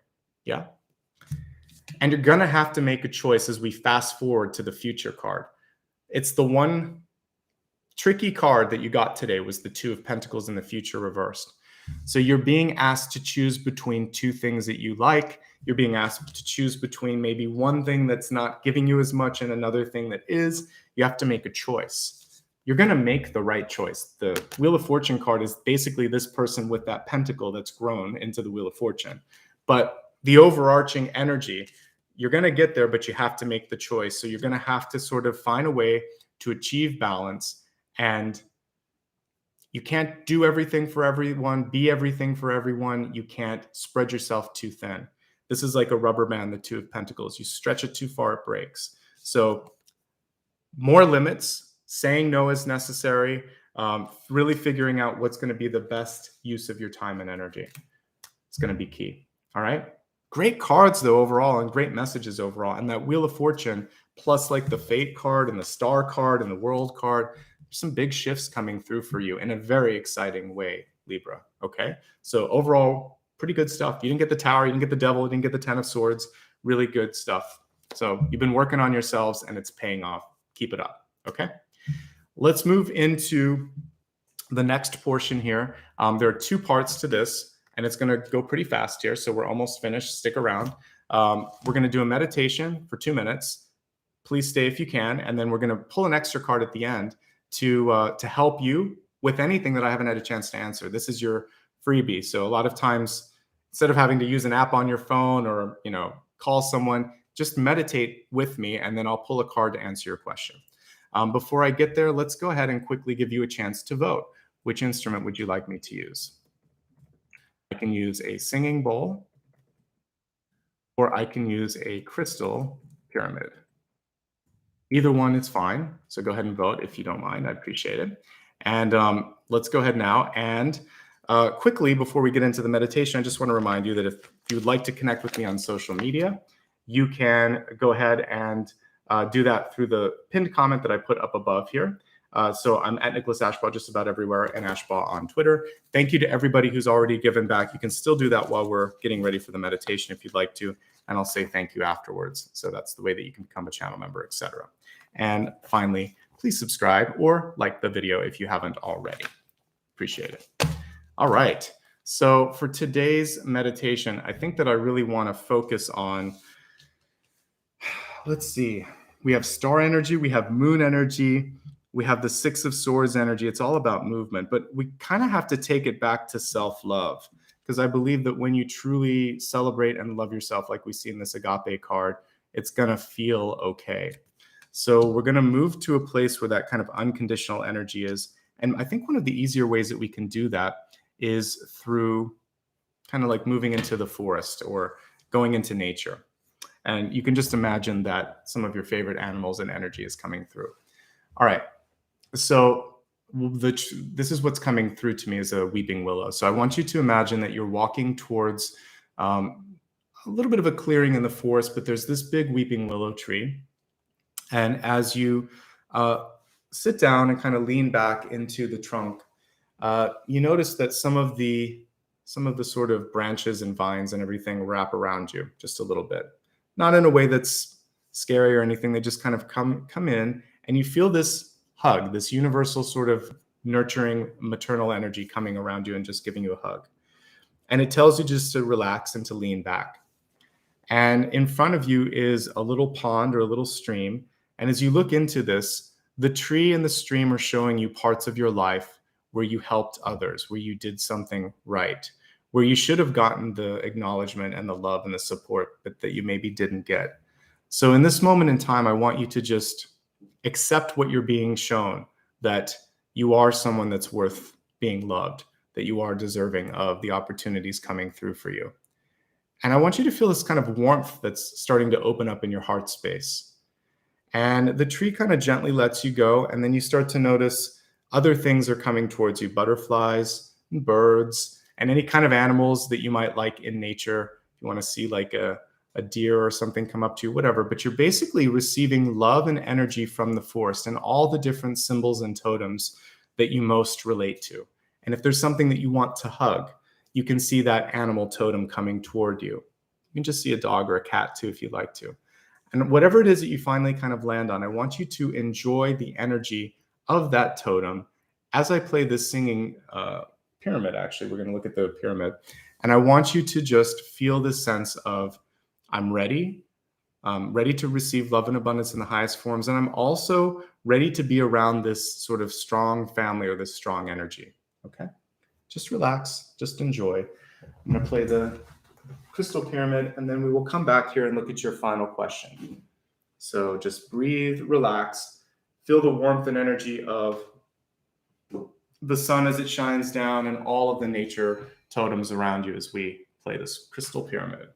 Yeah. And you're going to have to make a choice as we fast forward to the future card. It's the one tricky card that you got today, was the Two of Pentacles in the future reversed. So you're being asked to choose between two things that you like. You're being asked to choose between maybe one thing that's not giving you as much and another thing that is. You have to make a choice. You're going to make the right choice. The Wheel of Fortune card is basically this person with that pentacle that's grown into the Wheel of Fortune. But the overarching energy, you're going to get there, but you have to make the choice. So you're going to have to sort of find a way to achieve balance. And you can't do everything for everyone, be everything for everyone. You can't spread yourself too thin. This is like a rubber band, the Two of Pentacles. You stretch it too far, it breaks. So more limits, saying no is necessary, really figuring out what's going to be the best use of your time and energy. It's going to be key. All right. Great cards, though, overall, and great messages overall. And that Wheel of Fortune, plus like the Fate card and the Star card and the World card, some big shifts coming through for you in a very exciting way, Libra. Okay. So overall, pretty good stuff. You didn't get the Tower, you didn't get the Devil, you didn't get the Ten of Swords. Really good stuff. So you've been working on yourselves and it's paying off. Keep it up. Okay. Let's move into the next portion here. There are two parts to this, and it's going to go pretty fast here. So we're almost finished. Stick around. We're going to do a meditation for 2 minutes. Please stay if you can. And then we're going to pull an extra card at the end to help you with anything that I haven't had a chance to answer. This is your freebie. So a lot of times, instead of having to use an app on your phone or, call someone, just meditate with me, and then I'll pull a card to answer your question. Before I get there, let's go ahead and quickly give you a chance to vote. Which instrument would you like me to use? I can use a singing bowl, or I can use a crystal pyramid. Either one is fine. So go ahead and vote if you don't mind. I appreciate it. And let's go ahead now. And quickly, before we get into the meditation, I just want to remind you that if you would like to connect with me on social media, you can go ahead and do that through the pinned comment that I put up above here. So I'm at Nicholas Ashbaugh just about everywhere, and Ashbaugh on Twitter. Thank you to everybody who's already given back. You can still do that while we're getting ready for the meditation if you'd like to, and I'll say thank you afterwards. So that's the way that you can become a channel member, etc. And finally, please subscribe or like the video if you haven't already. Appreciate it. All right. So for today's meditation, I think that I really want to focus on, let's see, we have star energy, we have moon energy, we have the Six of Swords energy. It's all about movement, but we kind of have to take it back to self-love, because I believe that when you truly celebrate and love yourself, like we see in this agape card, it's going to feel okay. So we're going to move to a place where that kind of unconditional energy is. And I think one of the easier ways that we can do that is through kind of like moving into the forest or going into nature. And you can just imagine that some of your favorite animals and energy is coming through. All right. So this is what's coming through to me as a weeping willow. So I want you to imagine that you're walking towards a little bit of a clearing in the forest, but there's this big weeping willow tree. And as you sit down and kind of lean back into the trunk, you notice that some of the sort of branches and vines and everything wrap around you just a little bit. Not in a way that's scary or anything. They just kind of come in, and you feel this hug, this universal sort of nurturing maternal energy coming around you and just giving you a hug. And it tells you just to relax and to lean back. And in front of you is a little pond or a little stream. And as you look into this, the tree and the stream are showing you parts of your life where you helped others, where you did something right, where you should have gotten the acknowledgement and the love and the support, but that you maybe didn't get. So in this moment in time, I want you to just accept what you're being shown, that you are someone that's worth being loved, that you are deserving of the opportunities coming through for you. And I want you to feel this kind of warmth that's starting to open up in your heart space. And the tree kind of gently lets you go, and then you start to notice other things are coming towards you, butterflies and birds and any kind of animals that you might like in nature. If you want to see like a deer or something come up to you, whatever, but you're basically receiving love and energy from the forest and all the different symbols and totems that you most relate to. And if there's something that you want to hug, you can see that animal totem coming toward you. You can just see a dog or a cat too, if you'd like to. And whatever it is that you finally kind of land on, I want you to enjoy the energy of that totem. As I play this singing pyramid, actually, we're going to look at the pyramid. And I want you to just feel this sense of, I'm ready. Ready to receive love and abundance in the highest forms. And I'm also ready to be around this sort of strong family or this strong energy. Okay? Just relax. Just enjoy. I'm going to play the crystal pyramid, and then we will come back here and look at your final question. So just breathe, relax, feel the warmth and energy of the sun as it shines down and all of the nature totems around you as we play this crystal pyramid.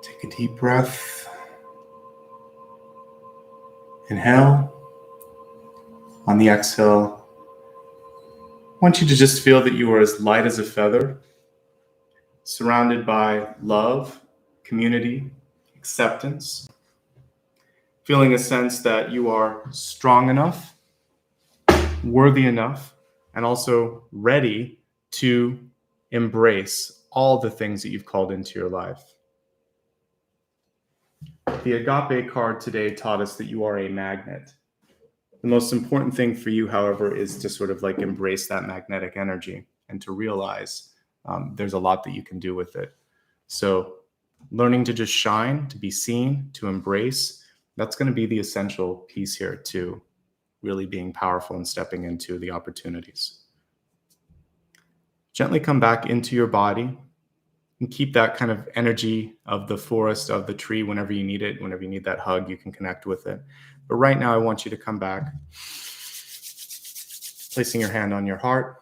Take a deep breath. Inhale. On the exhale, I want you to just feel that you are as light as a feather, surrounded by love, community, acceptance, feeling a sense that you are strong enough, worthy enough, and also ready to embrace all the things that you've called into your life. The Agape card today taught us that you are a magnet. The most important thing for you, however, is to sort of like embrace that magnetic energy and to realize there's a lot that you can do with it. So learning to just shine, to be seen, to embrace, that's going to be the essential piece here to really being powerful and stepping into the opportunities. Gently come back into your body and keep that kind of energy of the forest, of the tree, whenever you need it. Whenever you need that hug, you can connect with it. But right now, I want you to come back, placing your hand on your heart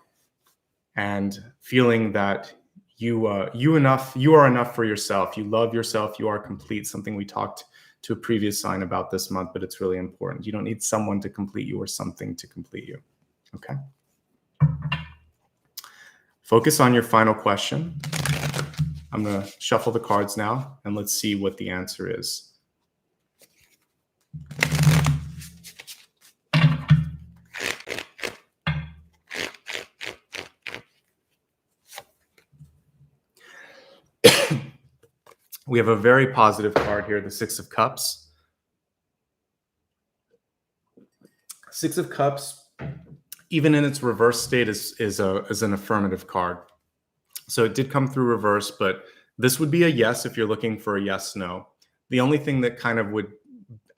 and feeling that you are enough for yourself. You love yourself. You are complete. Something we talked to a previous sign about this month, but it's really important. You don't need someone to complete you or something to complete you. Okay? Focus on your final question. I'm going to shuffle the cards now, and let's see what the answer is. We have a very positive card here, the Six of Cups. Six of Cups, even in its reverse state, is an affirmative card. So it did come through reverse, but this would be a yes if you're looking for a yes, no. The only thing that kind of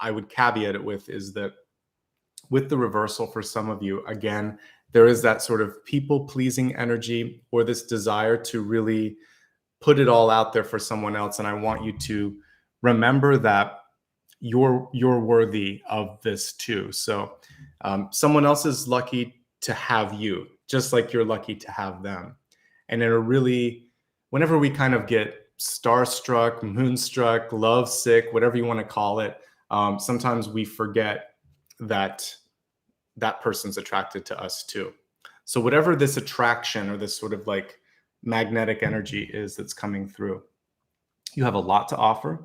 I would caveat it with is that with the reversal for some of you, again, there is that sort of people-pleasing energy or this desire to really put it all out there for someone else. And I want you to remember that you're worthy of this too. So someone else is lucky to have you, just like you're lucky to have them. And whenever we kind of get starstruck, moonstruck, lovesick, whatever you want to call it, sometimes we forget that that person's attracted to us too. So whatever this attraction or this sort of like magnetic energy is that's coming through, you have a lot to offer.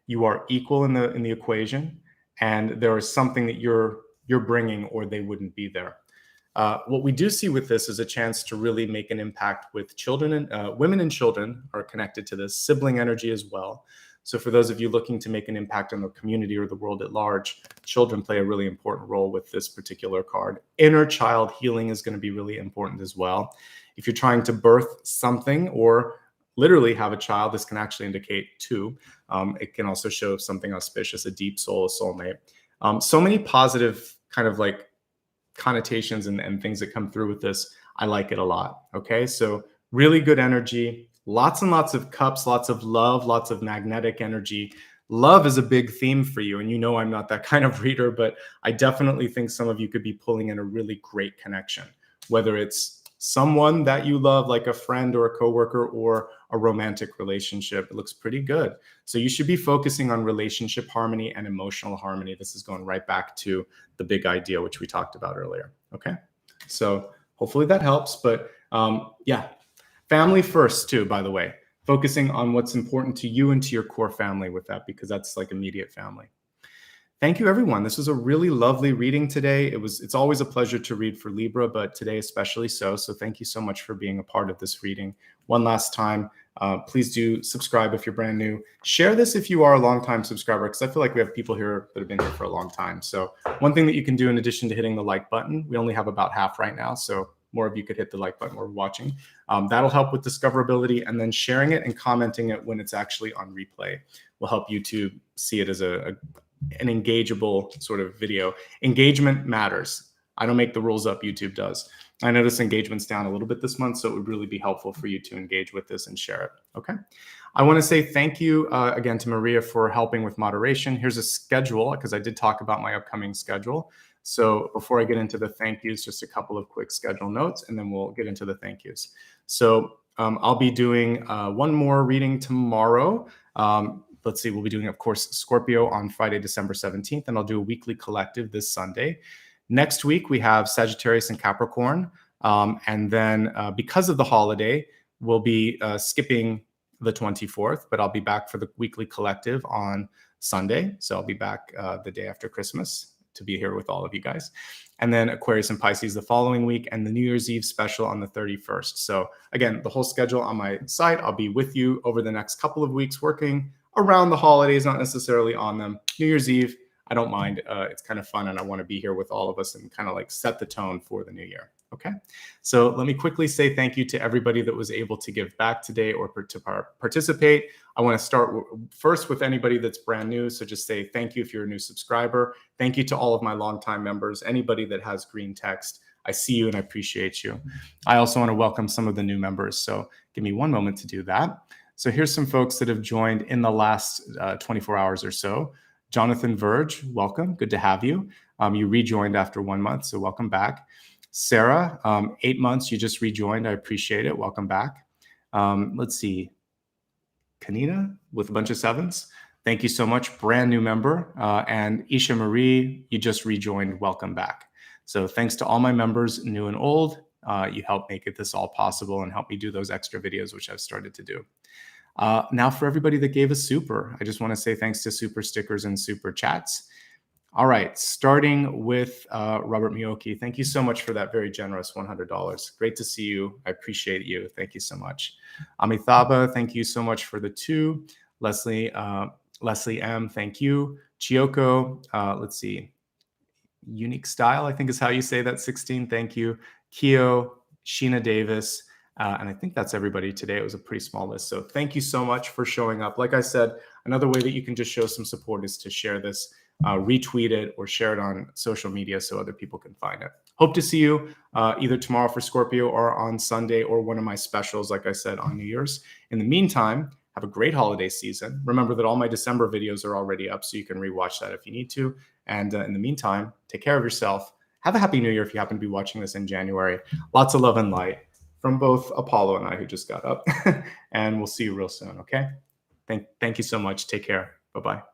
You are equal in the equation, and there is something that you're bringing, or they wouldn't be there. What we do see with this is a chance to really make an impact with children, and women and children are connected to this, sibling energy as well. So for those of you looking to make an impact on the community or the world at large, children play a really important role with this particular card. Inner child healing is going to be really important as well. If you're trying to birth something or literally have a child, this can actually indicate two. It can also show something auspicious, a deep soul, a soulmate. So many positive kind of like connotations and things that come through with this. I like it a lot. Okay, so really good energy, lots and lots of cups, lots of love, lots of magnetic energy. Love is a big theme for you, and you know I'm not that kind of reader, but I definitely think some of you could be pulling in a really great connection, whether it's someone that you love, like a friend or a coworker, or a romantic relationship. It looks pretty good. So you should be focusing on relationship harmony and emotional harmony. This is going right back to the big idea, which we talked about earlier. Okay, so hopefully that helps. But yeah, family first too, by the way, focusing on what's important to you and to your core family with that, because that's like immediate family. Thank you, everyone. This was a really lovely reading today. It's always a pleasure to read for Libra, but today especially so. So thank you so much for being a part of this reading. One last time, please do subscribe if you're brand new. Share this if you are a longtime subscriber, because I feel like we have people here that have been here for a long time. So one thing that you can do in addition to hitting the like button, we only have about half right now, so more of you could hit the like button while we're watching. That'll help with discoverability, and then sharing it and commenting it when it's actually on replay will help YouTube see it as an engageable sort of video. Engagement matters. I don't make the rules up, YouTube does. I notice engagement's down a little bit this month, so it would really be helpful for you to engage with this and share it. Okay. I want to say thank you again to Maria for helping with moderation. Here's a schedule, because I did talk about my upcoming schedule. So before I get into the thank yous, just a couple of quick schedule notes, and then we'll get into the thank yous. So I'll be doing one more reading tomorrow. let's see, we'll be doing, of course, Scorpio on Friday, December 17th, and I'll do a weekly collective this Sunday. Next week, we have Sagittarius and Capricorn. And then because of the holiday, we'll be skipping the 24th, but I'll be back for the weekly collective on Sunday. So I'll be back the day after Christmas to be here with all of you guys. And then Aquarius and Pisces the following week, and the New Year's Eve special on the 31st. So again, the whole schedule on my site. I'll be with you over the next couple of weeks working around the holidays, not necessarily on them. New Year's Eve, I don't mind. It's kind of fun, and I want to be here with all of us and kind of like set the tone for the new year. Okay, so let me quickly say thank you to everybody that was able to give back today or to participate. I want to start first with anybody that's brand new. So just say thank you if you're a new subscriber. Thank you to all of my longtime members, anybody that has green text. I see you and I appreciate you. I also want to welcome some of the new members. So give me one moment to do that. So here's some folks that have joined in the last 24 hours or so. Jonathan Verge, welcome. Good to have you. You rejoined after 1 month, so welcome back. Sarah, 8 months, you just rejoined. I appreciate it. Welcome back. Let's see. Kanina with a bunch of sevens. Thank you so much. Brand new member. And Isha Marie, you just rejoined. Welcome back. So thanks to all my members, new and old. You helped make this all possible and help me do those extra videos, which I've started to do. Now for everybody that gave us super, I just want to say thanks to SuperStickers and SuperChats. All right, starting with Robert Miyoki. Thank you so much for that very generous $100. Great to see you. I appreciate you. Thank you so much. Amitabha, thank you so much for the 2. Leslie M, thank you. Chiyoko, let's see. Unique Style, I think is how you say that, 16. Thank you. Keo, Sheena Davis, and I think that's everybody today. It was a pretty small list. So thank you so much for showing up. Like I said, another way that you can just show some support is to share this, retweet it, or share it on social media so other people can find it. Hope to see you either tomorrow for Scorpio or on Sunday or one of my specials, like I said, on New Year's. In the meantime, have a great holiday season. Remember that all my December videos are already up, so you can rewatch that if you need to. And in the meantime, take care of yourself. Have a happy new year if you happen to be watching this in January. Lots of love and light from both Apollo and I, who just got up. And we'll see you real soon, okay? Thank you so much. Take care. Bye-bye.